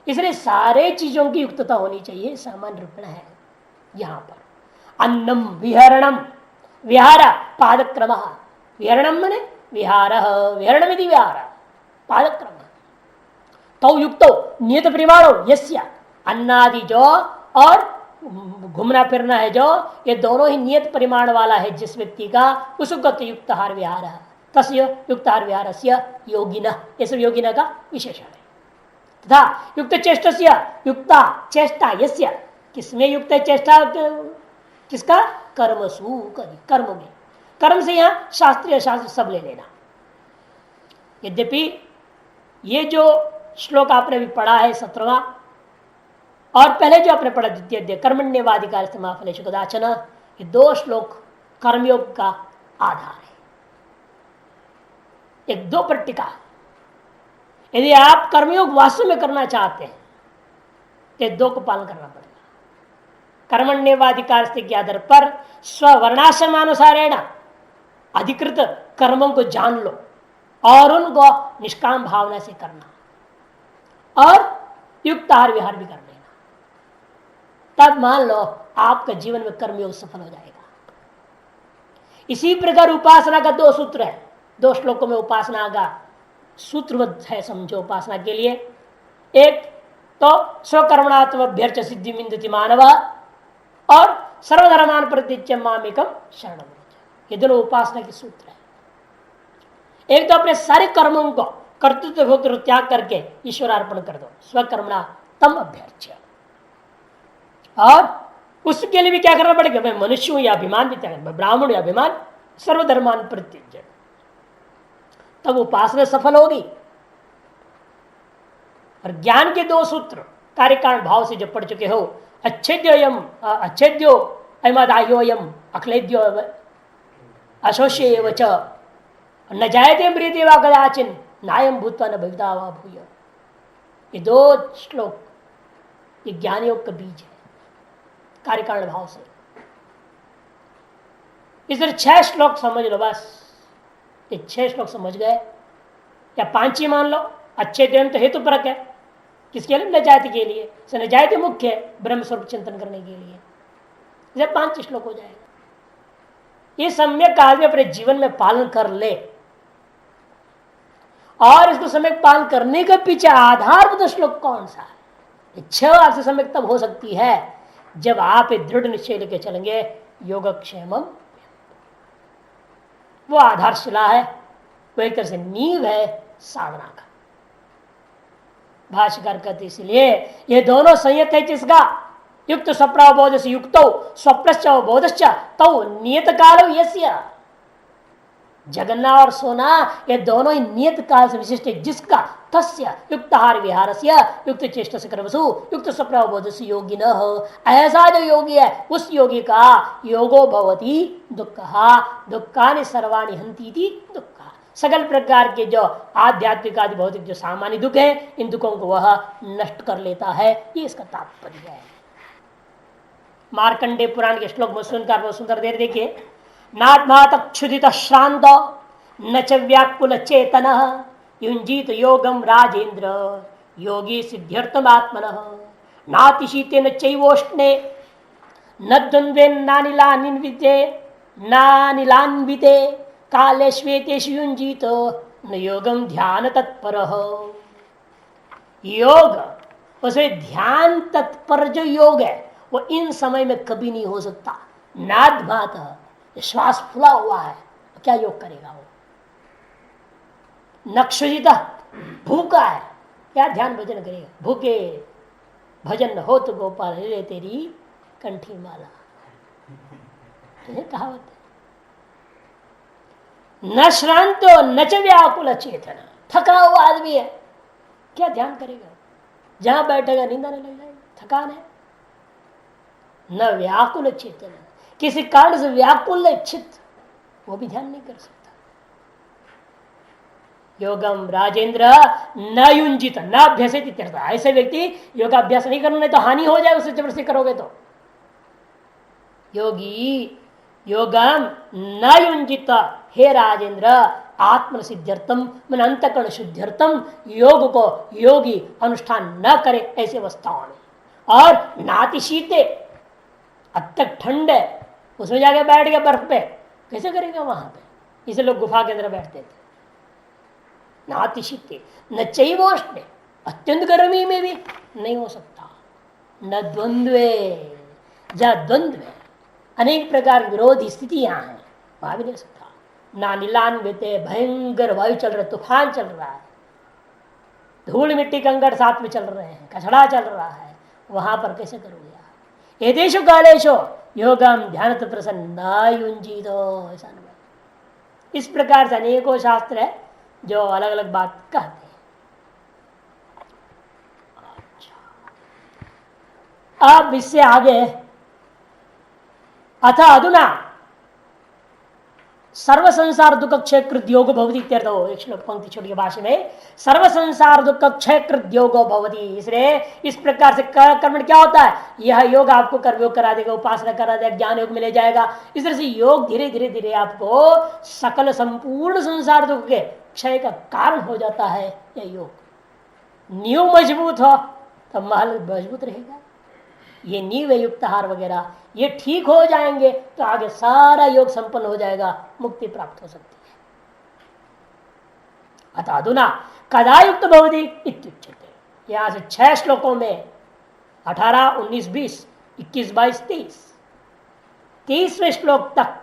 Speaker 1: इसलिए सारे चीजों की युक्तता होनी चाहिए, सामान्य रूप में है। यहां पर अन्नम विहरणम, विहार पादक्रम, विहरणम मने विहार, विहरणम यदि विहार पादक्रम, तो युक्तो नियत परिमाणो यस्य, अन्नादि जो और घूमना फिरना है जो, ये दोनों ही नियत परिमाण वाला है जिस व्यक्ति का, उसको तो युक्त हार विहार, तस्य युक्त हार विहार योगिन, ये सब योगिन का विशेषण है। तथा युक्त चेष्टस्य, युक्ता चेष्टा यस्य, किसमें युक्त है चेष्टा, किसका, कर्मसु, कर्म में। कर्म से यहां शास्त्रीय शास्त्र सब ले लेना। यद्यपि ये जो श्लोक आपने भी पढ़ा है 17वां, और पहले जो आपने पढ़ा द्वितीय अध्याय कर्मण्यवादी काल फलेषु कदाचन, ये 2 श्लोक कर्मयोग का आधार है। एक 2 पर टिका। यदि आप कर्मयोग वास्तव में करना चाहते हैं तो 2 को पालन करना पड़ेगा। कर्मण्यवाधिकार के आधार पर स्ववर्णाश्रमानुसारेण अधिकृत कर्मों को जान लो और उनको निष्काम भावना से करना, और युक्त आहार विहार भी कर लेना। तब मान लो आपका जीवन में कर्मयोग सफल हो जाएगा। इसी प्रकार उपासना का 2 सूत्र है, 2 श्लोकों में उपासना का सूत्रबद्ध है, समझो उपासना के लिए। एक तो स्वकर्मणात्मभ्यर्च सिद्धि मिंदति मानव, और सर्वधर्मान प्रतिज्ञ मामेकम शरणं व्रज, ये दोनों उपासना के सूत्र है। एक तो अपने सारे कर्मों को कर्तृत्व भोक्तृत्व त्याग करके ईश्वरार्पण कर दो, स्वकर्मणा तम अभ्यर्च, और उसके लिए भी क्या करना पड़ेगा, मैं मनुष्य हूं या अभिमान भी त्याग, मैं ब्राह्मण या अभिमान, सर्वधर्मान प्रतिज्ञ, तब उपासना सफल होगी। और ज्ञान के 2 सूत्र कार्य कारण भाव से जब पढ़ चुके हो, अच्छेद्योयम अच्छेद्यो अयमदाह्योयम अक्लेद्यो अशोष्य च न जायते मृते वा कदाचिन नायम भूत्वा न भविता वा भूय, ये 2 श्लोक ये ज्ञान योग का बीज है कार्य कारण भाव से। इधर 6 श्लोक समझ लो बस, ये 6 श्लोक समझ गए, या 5 ही मान लो। अच्छे देन तो हेतु परक है, किसके लिए, नजायती के लिए, नजायती मुख्य है ब्रह्म स्वरूप चिंतन करने के लिए, इसे 5 श्लोक हो जाएगा। ये सम्यक आदमी अपने जीवन में पालन कर ले, और इसको सम्यक पालन करने के पीछे आधारभूत श्लोक कौन सा है, 6 आपसे सम्यक तब हो सकती है जब आप दृढ़ निश्चय लेके चलेंगे। योगक्षेमम वो आधारशिला है, वो एक तरह से नींव है साधना का। भाष्यकार कहते इसलिए ये दोनों संयत है जिसका, युक्त स्वप्नावबोध से युक्त स्वप्नश्च अवबोधश्च तो नियत काल यस्य, जगन्ना और सोना ये दोनों ही नियत काल से विशिष्ट है जिसका, तस्य युक्त आहार विहारस्य युक्त चेष्ट से कर्मसु युक्त स्वप्नावबोध से योगी न हो, ऐसा जो योगी है उस योगी का योगो भवति दुक्खानि सर्वाणि हन्ति दुख, सकल प्रकार के जो आध्यात्मिक आदि भौतिक जो सामान्य दुख है, इन दुखों को वह नष्ट कर लेता है, ये इसका तात्पर्य है। मार्कंडेय पुराण के श्लोक में सुनकर बहुत सुंदर देर देखिए, नात्मातक्षुदित श्रांत न च व्याकुल चेतन युंजीत योगम राजेंद्र योगी सिद्ध्यर्थमात्मनः नातिशीते न चैवोष्णे न द्वंद्वे नानिलान्विते काले श्वेतेषु युंजीत न योगम ध्यान तत्पर। योग उसमें ध्यान तत्पर जो योग है वो इन समय में कभी नहीं हो सकता। नाद्भात श्वास फुला हुआ है तो क्या योग करेगा वो, नक्षुजित भूखा है क्या ध्यान भजन करेगा, भूखे भजन हो तो गोपाल ले तेरी कंठी माला, कहावत है। न श्रांतो न च व्याकुल चेतन, थका हुआ आदमी है क्या ध्यान करेगा, जहां बैठेगा नींद आने लग जाएगी, थकान है। न व्याकुल चेतन, किसी कारण से व्याकुल चित्त, वो भी ध्यान नहीं कर सकता। योगम राजेंद्र न युंजित न अभ्यसित, ऐसे व्यक्ति योगाभ्यास नहीं करना, नहीं तो हानि हो जाए उससे जबरदस्ती करोगे तो। योगी योगम न युंजित, हे राजेंद्र आत्म सिद्ध्यर्थम मन अंतकरण शुद्ध्यर्थम योग को योगी अनुष्ठान न करे ऐसे अवस्थाओं में। और नातिशीते, अब तक ठंड है उसमें जाके बैठ गया बर्फ पे, कैसे करेगा वहां पे? इसे लोग गुफा के अंदर बैठते थे। नातिशीते न चैवोष्णे, अत्यंत गर्मी में भी नहीं हो सकता। न द्वंद्वे, जहां द्वंद्व है, अनेक प्रकार विरोधी स्थितियां हैं, वहां भी नहीं सकता। ना नीलान्वित, भयंकर वायु चल रहा है, तूफान चल रहा है, धूल मिट्टी कंकड़ साथ में चल रहे हैं, कचड़ा चल रहा है, वहां पर कैसे करोगे आप? एदेशु कालेशो योगम ध्यान प्रसन्न युंजीतो, ऐसा नहीं। इस प्रकार से अनेकों शास्त्र है जो अलग अलग बात कहते हैं। अच्छा, अब इससे आगे अथ अधुना सर्व संसार दुख क्षयकृत योगो भवति इत्यर्थ हो। एक श्लोक पंक्ति छोटी भाषा में, सर्व संसार दुख क्षयकृत योगो भवति, इसलिए इस प्रकार से कर्म क्या होता है? यह योग आपको कर्मयोग करा देगा, उपासना करा देगा, ज्ञान योग में ले जाएगा। इस तरह से योग धीरे धीरे धीरे आपको सकल संपूर्ण संसार दुख के क्षय का कारण हो जाता है। यह योग नींव मजबूत हो तो महल मजबूत रहेगा। ये नींव युक्त आहार वगैरह ये ठीक हो जाएंगे तो आगे सारा योग संपन्न हो जाएगा, मुक्ति प्राप्त हो सकती है। अतः अधुना कदा युक्त भवति इत्युच्यते। यहां से 6 श्लोकों में 18, 19, 20, 21, 22, 23वें श्लोक तक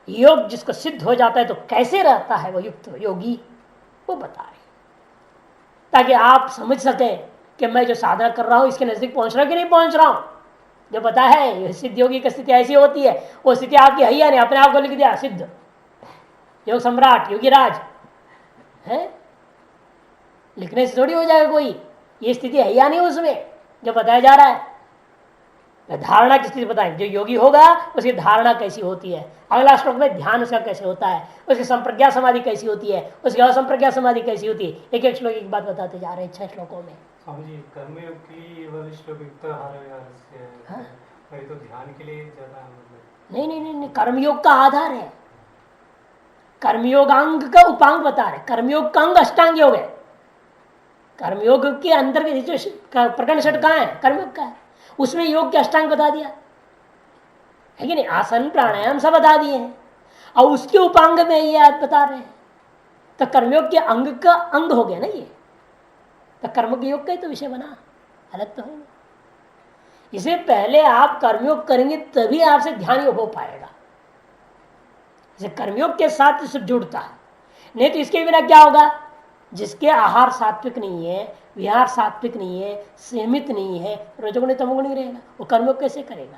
Speaker 1: योग जिसको सिद्ध हो जाता है तो कैसे रहता है वो युक्त योगी, वो बता रहे, ताकि आप समझ सकें कि मैं जो साधना कर रहा हूं इसके नजदीक पहुंच रहा हूं कि नहीं पहुंच रहा हूं। जो पता है सिद्ध योगी की स्थिति ऐसी होती है, वो स्थिति आपकी है या नहीं, अपने आप को लिख दिया सिद्ध योग सम्राट योगी राज है, लिखने से थोड़ी हो जाएगा कोई। ये स्थिति है या नहीं उसमें जो बताया जा रहा है। धारणा की स्थिति बताएं, जो योगी होगा उसकी धारणा कैसी होती है, अगला श्लोक में ध्यान उसका कैसे होता है, उसकी संप्रज्ञा समाधि कैसी होती है, उसकी असंप्रज्ञा समाधि कैसी होती है। एक एक श्लोक एक बात बताते जा रहे हैं 6 श्लोकों में।
Speaker 2: स्वामी जी, कर्मयोग की वाली श्लोक युक्त आहार है, तो ध्यान के लिए ज्यादा मतलब
Speaker 1: नहीं, कर्मयोग का आधार है। कर्मयोगांग का उपांग बता रहे, कर्मयोग का अंग अष्टांग योग है। कर्मयोग के अंदर प्रकरण षट कहाँ है? कर्मयोग का है, उसमें योग के अष्टांग बता दिया है कि नहीं, आसन प्राणायाम सब बता दिए हैं, और उसके उपांग में ये आज बता रहे हैं। तो कर्मयोग के अंग का अंग हो गया ना ये, तो कर्म योग का ही तो विषय बना, अलग तो है। इसे पहले आप कर्मयोग करेंगे तभी आपसे ध्यान योग हो पाएगा। इसे कर्मयोग के साथ सब जुड़ता है, नहीं तो इसके बिना क्या होगा? जिसके आहार सात्विक नहीं है, विहार सात्विक नहीं है, सीमित नहीं है, रजोगुणी तमोगुणी रहेगा, वो कर्मयोग कैसे करेगा?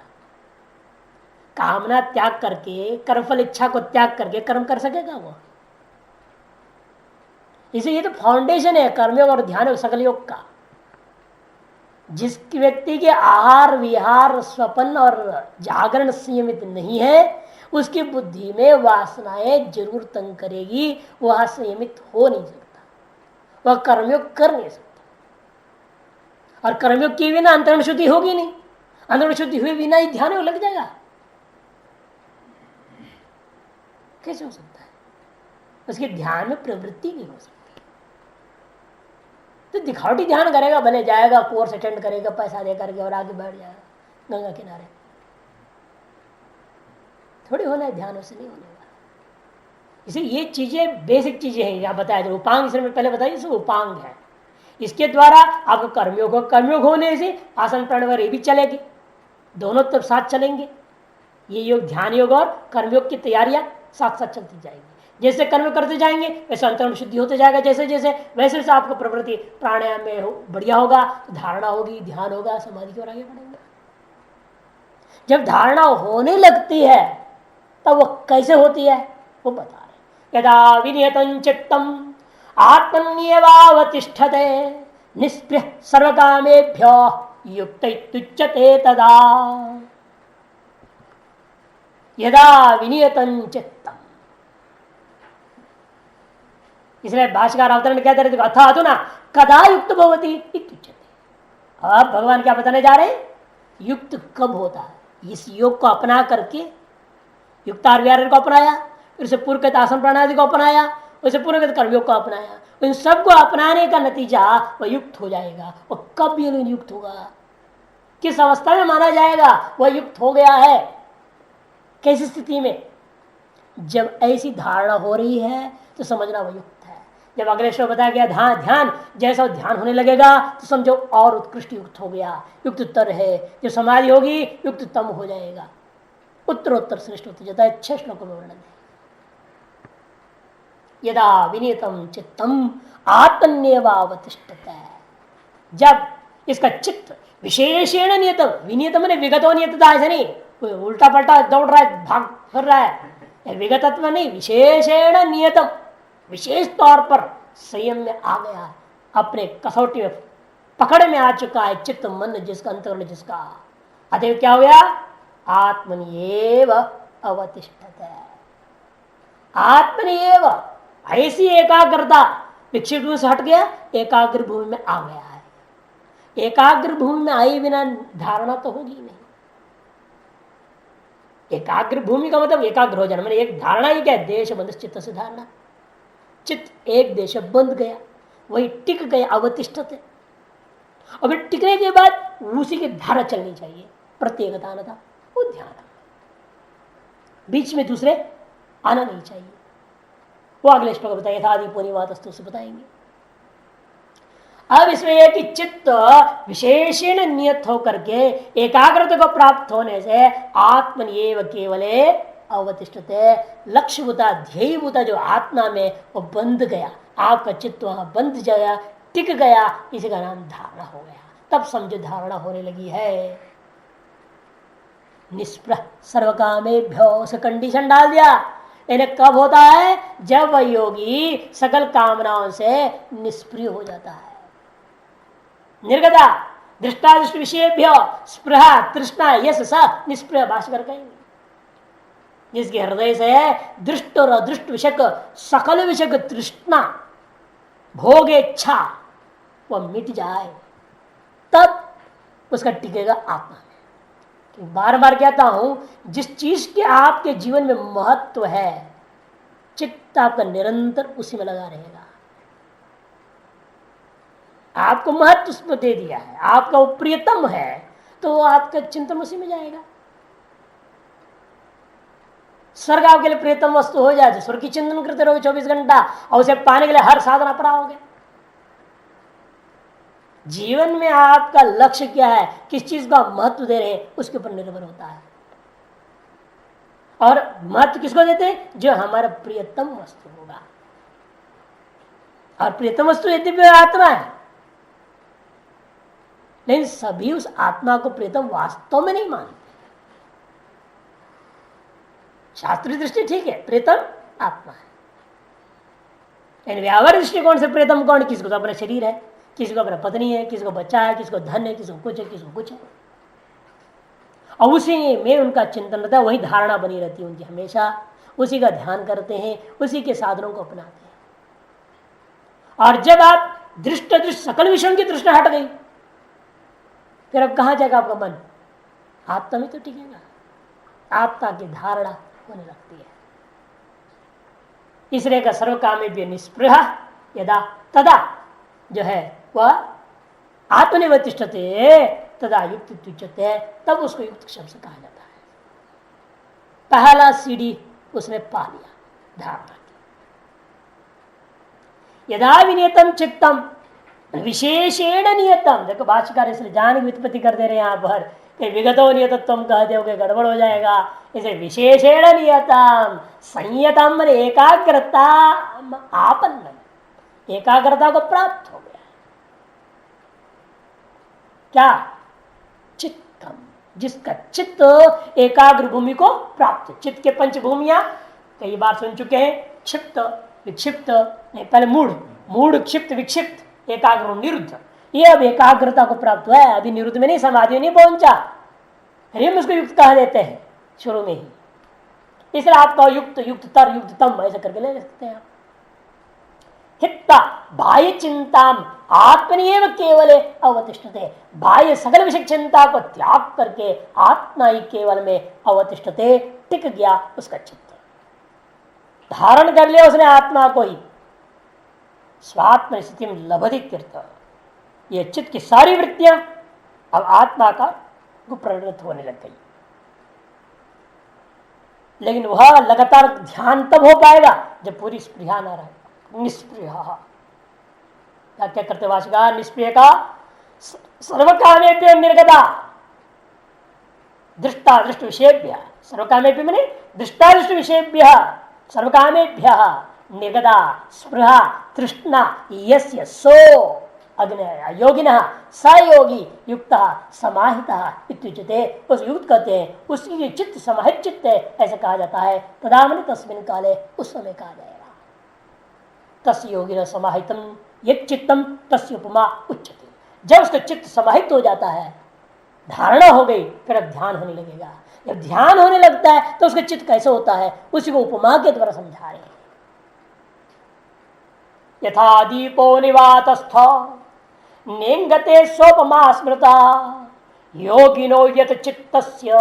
Speaker 1: कामना त्याग करके, कर्मफल इच्छा को त्याग करके कर्म कर सकेगा वो? इसे ये तो फाउंडेशन है कर्मयोग और ध्यान योग सकल योग का। जिस व्यक्ति के आहार विहार स्वपन और जागरण संयमित नहीं है, उसकी बुद्धि में वासनाएं जरूर तंग करेगी, वह संयमित हो नहीं सकता, वह कर्मयोग कर नहीं सकता। और कर्मयोग के बिना अंतरण शुद्धि होगी नहीं, अंतरण शुद्धि हुए बिना ही ध्यान लग जाएगा, कैसे हो सकता है? उसके ध्यान में प्रवृत्ति नहीं हो सकती। तो दिखावटी ध्यान करेगा, भले जाएगा कोर्स अटेंड करेगा पैसा दे करके और आगे बैठ जाएगा गंगा किनारे, थोड़ी होना है ध्यान, उससे नहीं होने वाला। इसलिए ये चीजें बेसिक चीजें हैं, यहाँ बताया जो उपांग, इसमें पहले बताइए सब उपांग है। इसके द्वारा आपको कर्मयोग हो, कर्मयोग होने से आसन प्राणायाम ये भी चलेगी, दोनों तब साथ चलेंगे। ये योग ध्यान योग और कर्मयोग की तैयारियां साथ साथ चलती जाएंगी। जैसे कर्म करते जाएंगे वैसे अंतरण शुद्धि होते जाएगा, जैसे जैसे वैसे वैसे आपको प्रवृत्ति प्राणायाम में बढ़िया होगा, धारणा होगी, ध्यान होगा, समाधि की ओर आगे बढ़ेंगे। जब धारणा होने लगती है तब वो कैसे होती है वो बता रहे। यदा विनियतं चित्तम आत्मन्येवावतिष्ठते निस्पृह सर्वकामेभ्यो युक्त इत्युच्यते तदा यदा विनियतं चित्तम। इसलिए भाष्यकार अवतरण कहते रहते अथा अधुना कदा युक्त भवति इत्युच्यते। अब भगवान क्या बताने जा रहे हैं? युक्त कब होता है। इस योग को अपना करके युक्तार विहार को अपनाया, फिर से पूर्वकृत आसन प्रणाली को अपनाया, उसे पूर्वकृत कर्मयोग को अपनाया, इन सबको अपनाने का नतीजा वह युक्त हो जाएगा। और कब ये युक्त होगा, किस अवस्था में माना जाएगा वह युक्त हो गया है? कैसी स्थिति में? जब ऐसी धारणा हो रही है तो समझना वह युक्त है। जब अगले श्लोक बताया गया ध्यान ध्यान, जैसा ध्यान होने लगेगा तो समझो और उत्कृष्ट युक्त हो गया, युक्त उत्तर है। जब समाधि होगी युक्ततम हो जाएगा, उत्तरोत्तर श्रेष्ठ होते जाता है। 6 श्लोकों में वर्णन है। यदा विनीतम चित्तम आत्मन्यवावतिष्ठते, जब इसका चित्त विशेषेण नियतम, विनियतम ने विगतो नियतता ऐसा नहीं, कोई उल्टा पलटा दौड़ रहा है, भाग कर रहा है, विगतत्व नहीं, विशेषेण नियतम, विशेष तौर पर संयम में आ गया है, अपने कसौटी में पकड़ में आ चुका है चित्त मन जिसका, अंतर्गत जिसका। अतएव क्या हो गया? आत्मनिएव अवतिष्ठते, आत्मनिएव, ऐसी एकाग्रता विक्षिप्त से हट गया, एकाग्र भूमि में आ गया है। एकाग्र भूमि में आए बिना धारणा तो होगी नहीं। एकाग्र भूमि का मतलब एकाग्र हो जाना, मैंने एक धारणा ही क्या? देश बंध चित्त से धारणा, चित्त एक देश बंध गया, वही टिक गया, अवतिष्ठते। और टिकने के बाद उसी की धारा चलनी चाहिए, प्रत्येकता न था वो ध्यान, बीच में दूसरे आना नहीं चाहिए। वो अगले श्लोक बताइए था, आदि पूरी बात अस्तु से बताएंगे। अब इसमें यह कि चित्त विशेषण नियत होकर के एकाग्रता को प्राप्त होने से आत्मनिएव केवले अवतिष्ठते, लक्ष्यभूता ध्येयभूता जो आत्मा में वो बंध गया, आपका चित्त वहां बंध गया, टिक गया, इसी का नाम धारणा हो गया। तब समझो धारणा होने लगी है। निष्प्रह सर्वकामेभ्यो, उसे कंडीशन डाल दिया। इन्हें कब होता है? जब वह योगी सकल कामनाओं से निष्प्रिय हो जाता है। निर्गता दृष्टादृष्ट विषयभ्यो स्पृहा तृष्णा यस स निष्प्रिय, भाष्कर कहेंगे। जिसके हृदय से दृष्ट और अदृष्ट विषय सकल विषय तृष्णा भोग इच्छा वह मिट जाए, तब उसका टिकेगा आत्मा में। तो बार बार कहता हूं, जिस चीज के आपके जीवन में महत्व है, चित्त आपका निरंतर उसी में लगा रहेगा। आपको महत्व उसको दे दिया है, आपका वो प्रियतम है, तो आपका चिंतन उसी में जाएगा। स्वर्ग आपके लिए प्रियतम वस्तु हो जाए तो स्वर्ग की चिंतन करते रहोगे 24 घंटा, और उसे पाने के लिए हर साधन अपना होगे। जीवन में आपका लक्ष्य क्या है, किस चीज का महत्व दे रहे हैं, उसके ऊपर निर्भर होता है। और महत्व किसको देते हैं? जो हमारा प्रियतम वस्तु होगा। और प्रियतम वस्तु यद्यपि आत्मा है, लेकिन सभी उस आत्मा को प्रियतम वास्तव में नहीं मानते। शास्त्रीय दृष्टि ठीक है, प्रियतम आत्मा है, लेकिन व्यावहारिक दृष्टिकोण से प्रियतम कौन? किसको तो अपना शरीर है, किसी को अपना पत्नी है, किसी को बच्चा है, किसी को धन है, किसी को कुछ है, किसी को कुछ है। और उसी में उनका चिंतन रहता है, वही धारणा बनी रहती है उनकी हमेशा। उसी का ध्यान करते हैं, उसी के साधनों को अपनाते हैं। और जब आप दृष्ट सकल विषयों की दृष्टि हट गई, फिर अब कहां जाएगा आपका मन? आत्मा में तो टिकेगा। आत्मा की धारणा होने लगती है। इसलिए का सर्व कामे भी निष्पृह यदा तदा जो है वह आत्मनिवतिष्ठते तदा युक्त तुच्यते, तब उसको युक्त शब्द से कहा जाता है। पहला सीढ़ी उसने पा लिया धारणा की। यदा विनियतम चित्तम विशेषेण नियतम, देखो भाष्यकार इसलिए जान की व्युत्पत्ति कर दे रहे हैं यहाँ पर, विगतो नियतत्वम कह दोगे गड़बड़ हो जाएगा। इसे विशेषेण नियतम संयतम एकाग्रता आपन्न, एकाग्रता को प्राप्त हो गया। क्या? चित्तम, जिसका चित्त एकाग्र भूमि को प्राप्त। चित्त के पंचभूमियां कई बार सुन चुके हैं, क्षिप्त विक्षिप्त, नहीं पहले मूढ़, मूढ़ क्षिप्त विक्षिप्त एकाग्र निरुद्ध। ये अब एकाग्रता को प्राप्त हुआ है, अभी निरुद्ध में नहीं, समाधि में नहीं पहुंचा, फिर हम उसको युक्त कह देते हैं शुरू में ही। इसलिए आपका युक्त युक्त तर युक्त तम ऐसा करके ले सकते हैं। हित्ता बाह्य चिंता आत्मनिएव केवल अवतिष्ठते, बाह्य सकल विषय चिंता को त्याग करके आत्मा ही केवल में अवतिष्ठते, टिक गया उसका चित्त, धारण कर लिया उसने आत्मा को ही। स्वात्म स्थिति में लभति तीर्थ, ये चित्त की सारी वृत्तियां अब आत्मा का परिणत होने लग गई। लेकिन वह लगातार ध्यान तब हो पाएगा जब पूरी स्पृहा न रहे। निष्प्रिया क्या करते वाचिका, निष्प्रिय का सर्वकामेभ्यो निर्गता, दृष्टा दृष्ट विषयेभ्य, सर्वकामेभ्य माने दृष्टा दृष्ट विषयेभ्य सर्वकामेभ्य निर्गता स्पृहा तृष्णा यस्य सो अग्नि योगिनः स योगी युक्त समाहित इत्युच्यते, उस युक्त कहते हैं, उसकी चित्त समाहित चित्त है ऐसा कहा जाता है। तदामनि तस्मिन् काले, उस समय कहा जाएगा। तस्य योगिनः समाहितम यत् चित्तम तस्य उपमा उच्यते, जब उसका चित्त समाहित हो जाता है, धारणा हो गई, फिर अब ध्यान होने लगेगा। जब ध्यान होने लगता है तो उसका चित्त कैसे होता है उसी को उपमा के द्वारा समझा रहे हैं। यथा दीपो निवातस्थ नेंगते सोपमा स्मृता योगिनो यत चित्तस्य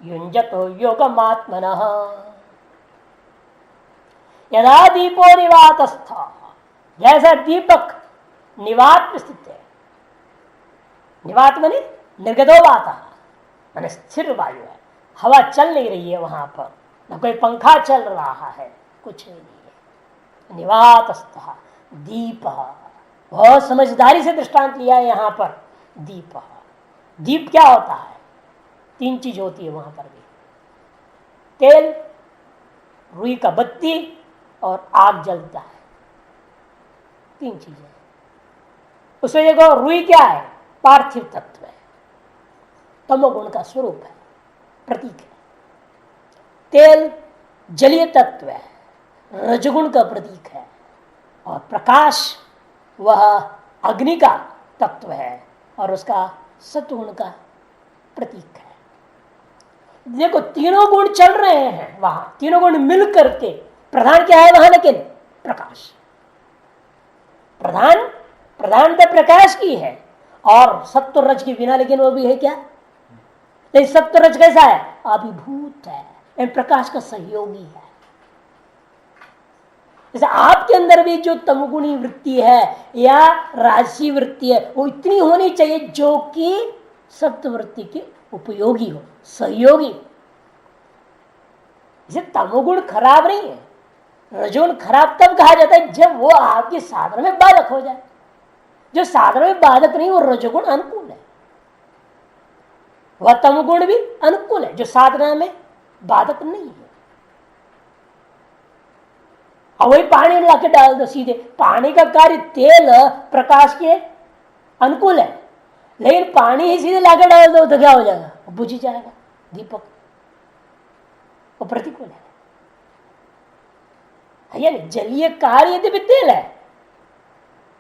Speaker 1: युञ्जतो योगमात्मनः। यदा दीपो निवातस्थ, जैसा दीपक निवात में स्थित है, निवात माने निर्गतो वाता माने स्थिर वायु है, हवा चल नहीं रही है वहां पर, न कोई पंखा चल रहा है, कुछ नहीं है। निवातस्थ दीप, बहुत समझदारी से दृष्टांत लिया है यहां पर। दीप, दीप क्या होता है? तीन चीज होती है वहां पर भी, तेल, रुई का बत्ती और आग जलता है, तीन चीजें। उसमें देखो रुई क्या है? पार्थिव तत्व है, तमोगुण का स्वरूप है, प्रतीक है। तेल जलीय तत्व है, रजगुण का प्रतीक है। और प्रकाश वह अग्नि का तत्व है और उसका सत्वगुण का प्रतीक है। देखो तीनों गुण चल रहे हैं वहां, तीनों गुण मिल करके प्रधान क्या है वहां? लेकिन प्रकाश प्रधान, प्रधानता प्रकाश की है और सत्व रज के बिना लेकिन वो भी है क्या? लेकिन सत्व रज कैसा है? अभिभूत है, प्रकाश का सहयोगी है। जैसे आपके अंदर भी जो तमगुणी वृत्ति है या राजसी वृत्ति है वो इतनी होनी चाहिए जो कि सत्व वृत्ति के उपयोगी हो, सहयोगी हो। इसे तमोगुण खराब नहीं है, रजोगुण खराब तब कहा जाता है जब वो आपकी साधना में बाधक हो जाए। जो साधना में बाधक नहीं वो रजोगुण अनुकूल है, वह तमगुण भी अनुकूल है जो साधना में बाधक नहीं है। और वही पानी में लाके डाल दो सीधे, पानी का कार्य तेल प्रकाश के अनुकूल है, लेकिन पानी ही सीधे लाके डाल दो तो क्या हो जाएगा? बुझ जाएगा दीपक, वो प्रतिकूल है। यानी जलीय कार्य यदि भी तेल है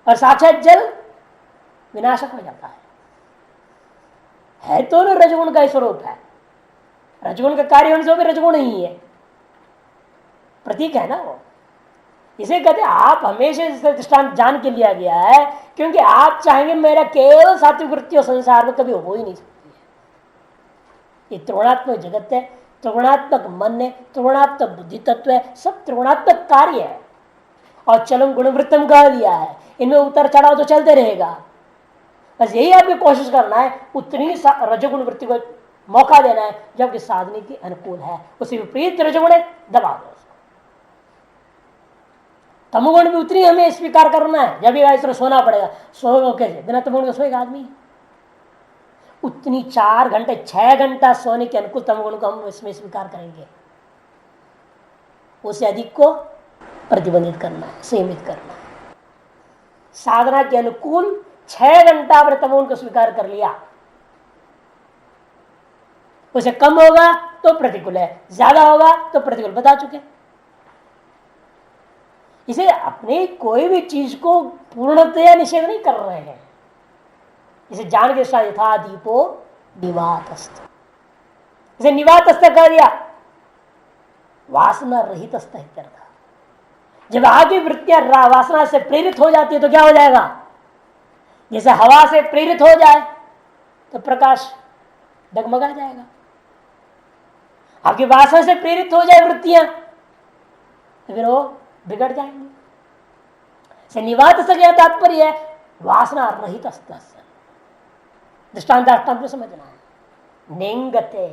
Speaker 1: और साक्षात जल विनाशक हो जाता है तो रजगुण का स्वरूप है। रजगुण का कार्य होने से भी रजगुण ही है, प्रतीक है ना वो। इसे कहते हैं आप हमेशा इसका दृष्टांत जान के लिया गया है क्योंकि आप चाहेंगे मेरा केवल सात्विक वृत्ति और संसार में कभी हो ही नहीं सकती है। ये त्रिगुणात्मक जगत है, त्रिगुणात्मक मन है, त्रिगुणात्मक बुद्धि तत्व है, सब त्रिगुणात्मक कार्य है। और चलम गुणवृत्तम कह दिया है, इनमें उतर चढ़ाव तो चलते रहेगा। बस यही आपकी कोशिश करना है, उतनी रजोगुण वृत्ति को मौका देना है जबकि साधने के अनुकूल है। उसी विपरीत रजोगुण है, दबा दो। तमोगुण भी उतनी हमें स्वीकार करना है, जब भी इस सोना पड़ेगा। सोएगा कैसे? बिना तमोगुण का सोएगा आदमी? उतनी 4 घंटे 6 घंटा सोने के अनुकूल तमोगुण को हम इसमें स्वीकार करेंगे। उससे अधिक को प्रतिबंधित करना है, सीमित करना है। साधना के अनुकूल 6 घंटा आपने तमोगुण को स्वीकार कर लिया, उसे कम होगा तो प्रतिकूल है, ज्यादा होगा तो प्रतिकूल, बता चुके। इसे अपने कोई भी चीज को पूर्णतया निषेध नहीं कर रहे हैं, इसे जान के साथ यथा दीपो निवातस्थ, इसे निवातस्थ कर दिया, वासना रहित इत्यर्थ। जब आगे वृत्तियां वासना से प्रेरित हो जाती है तो क्या हो जाएगा? जैसे हवा से प्रेरित हो जाए तो प्रकाश डगमगा जाएगा। आपकी वासना से प्रेरित हो जाए वृत्तियां तो फिर वो बिगड़ जाएंगे। से निवात से क्या तात्पर्य है? वासना रहित। दृष्टांत में समझना है। नेंगते,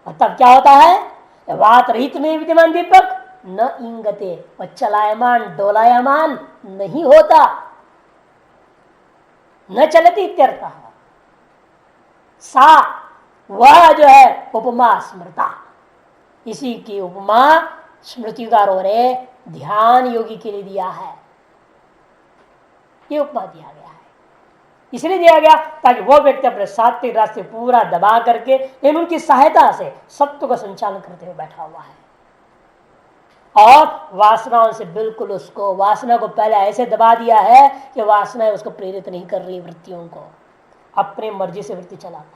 Speaker 1: और तब क्या होता है? वात रहित में विद्यमान दीपक न इंगते, वह चलायमान डोलायमान नहीं होता, न चलती इत्यर्थ। सा वह जो है उपमा स्मृता, इसी की उपमा स्मृतिकारों ने ध्यान योगी के लिए दिया है। ये उपमा दिया गया है, इसलिए दिया गया ताकि वो व्यक्ति अपने सात्विक रास्ते पूरा दबा करके इन उनकी सहायता से सत्व का संचालन करते हुए बैठा हुआ है, और वासनाओं से बिल्कुल उसको, वासना को पहले ऐसे दबा दिया है कि वासनाएं उसको प्रेरित नहीं कर रही, वृत्तियों को अपने मर्जी से वृत्ति चलाता है।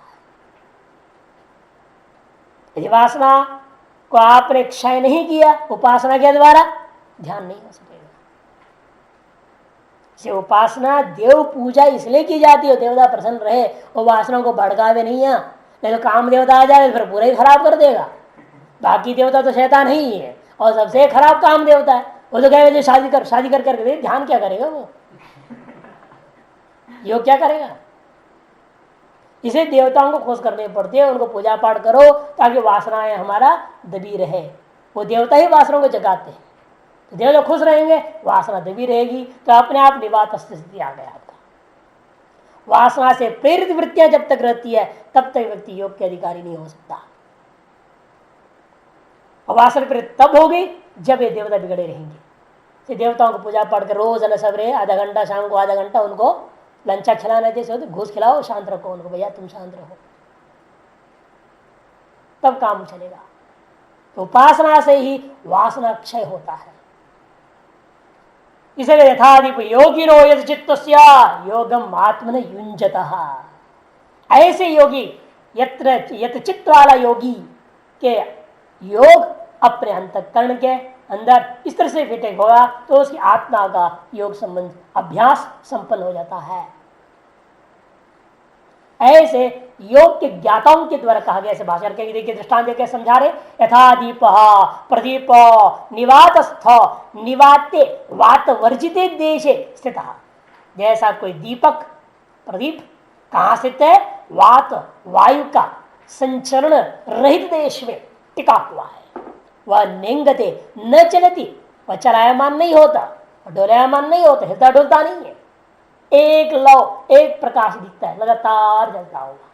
Speaker 1: यदि वासना को आपने क्षय नहीं किया उपासना के द्वारा, ध्यान नहीं हो सकेगा। से उपासना देव पूजा इसलिए की जाती है देवता प्रसन्न रहे, वो वासना को भड़कावे नहीं है, नहीं तो काम देवता आ जाए फिर पूरा ही खराब कर देगा। बाकी देवता तो शैतान ही है, और सबसे खराब काम देवता है। वो तो कहेगा शादी कर करके ध्यान क्या करेगा, वो योग क्या करेगा? इसे देवताओं को खोज करनी पड़ती है, उनको पूजा पाठ करो ताकि वासनाएं हमारा दबी रहे। वो देवता ही वासनाओं को जगाते हैं, तो देवता खुश रहेंगे, वासना दबी रहेगी, तो अपने आप निवात स्थिति आ गया आपका। वासना से प्रेरित वृत्तियां जब तक रहती है तब तक व्यक्ति योग के अधिकारी नहीं हो सकता। और वासना प्रेरित तब होगी जब ये देवता बिगड़े रहेंगे। देवताओं को पूजा पाठ कर रोज सवेरे आधा घंटा, शाम को आधा घंटा उनको लंचा खिलाना, जैसे होते घूस खिलाओ, शांत रखो उनको, भैया तुम शांत रहो, तब काम चलेगा। तो उपासना से ही वासना क्षय होता है। इसलिए यथाधिप योगी नो यद चित्तस्य योगम आत्मन युंजतः, ऐसे योगी यत चित्त वाला योगी के योग अपने अंतःकरण के अंदर इस तरह से फिटे होगा तो उसकी आत्मा का योग संबंध अभ्यास संपन्न हो जाता है। ऐसे योग के ज्ञाताओं के द्वारा कहा गया, ऐसे भाषा के देखिए दृष्टांत देकर समझा रहे। यथा दीप प्रदीप निवातस्थ निवाते वात वर्जिते देशे स्थित, जैसा कोई दीपक प्रदीप कहाँ स्थित है? वात वायु का संचरण रहित देश में टिका हुआ है। वह नेंगते न चलती, वह चलायमान नहीं होता, डोलायमान नहीं होता, हिलता डुलता नहीं है, एक लव एक प्रकाश दिखता है, लगातार जलता होगा।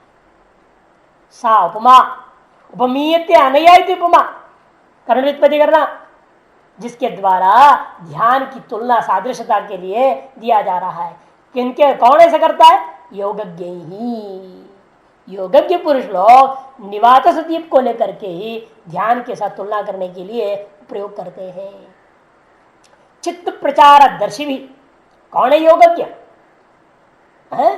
Speaker 1: सा उपमा उपमीयते अनया उपमा, कर्ण व्युत्पत्ति करना, जिसके द्वारा ध्यान की तुलना सादृश्यता के लिए दिया जा रहा है। किनके, कौन ऐसा करता है? योगज्ञ ही। योगज्ञ पुरुष लोग निवात दीप को लेकर के ही ध्यान के साथ तुलना करने के लिए प्रयोग करते हैं। चित्त प्रचार दर्शी भी कौन है? योगज्ञ है,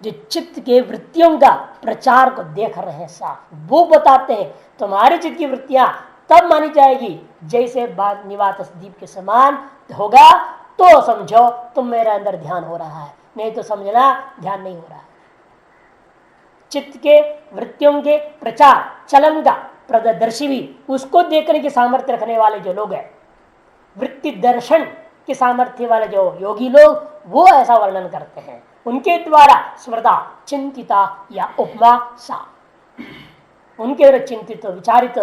Speaker 1: जो चित्त के वृत्तियों का प्रचार को देख रहे हैं साफ, वो बताते हैं तुम्हारे चित्त की वृत्तियां तब मानी जाएगी जैसे बात निवात दीप के समान होगा तो समझो तुम मेरे अंदर ध्यान हो रहा है, नहीं तो समझना ध्यान नहीं हो रहा है। चित्त के वृत्तियों के प्रचार चलन का प्रदर्शी भी, उसको देखने की सामर्थ्य रखने वाले जो लोग हैं, वृत्ति दर्शन के सामर्थ्य वाले जो योगी लोग, वो ऐसा वर्णन करते हैं। उनके द्वारा स्मृता चिंतिता या उपमा सा, उनके द्वारा चिंतित विचारित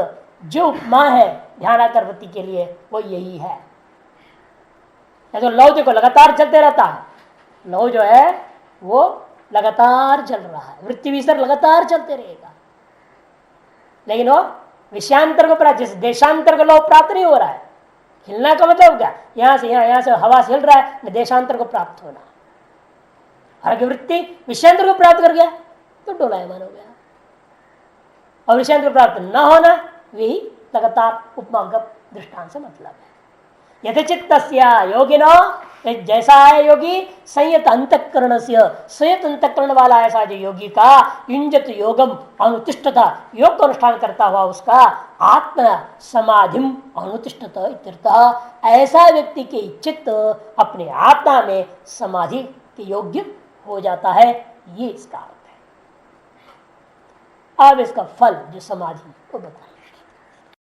Speaker 1: जो उपमा है ध्यानाकर वृत्ति के लिए वो यही है। तो लौ देखो लगातार चलते रहता है, लौ जो है वो लगातार चल रहा है, वृत्ति विस्तार लगातार चलते रहेगा, लेकिन वो विषयांतर को प्राप्त, जैसे देशांतर को लौ प्राप्त नहीं हो रहा है। हिलना का मतलब क्या? यहां से यहां से हवा से हिल रहा है, देशांतर को प्राप्त होना। और वृत्ति विषयांतर को प्राप्त कर गया तो डोलायमान हो गया, और विषयांतर प्राप्त न होना वही लगातार उपमा का दृष्टांत से मतलब है। यथचित्त योगिनो, जैसा है योगी संयत अंतकरण से, संयत अंतकरण वाला ऐसा जो योगी का युंजत योगम अनुतिष्ठता, योग का अनुष्ठान करता हुआ उसका आत्म समाधिम अनुतिष्ठता इत्यर्थ, ऐसा व्यक्ति के चित्त अपने आत्मा में समाधि के योग्य हो जाता है, ये इसका अर्थ है। अब इसका फल जो समाधि वो बताइए।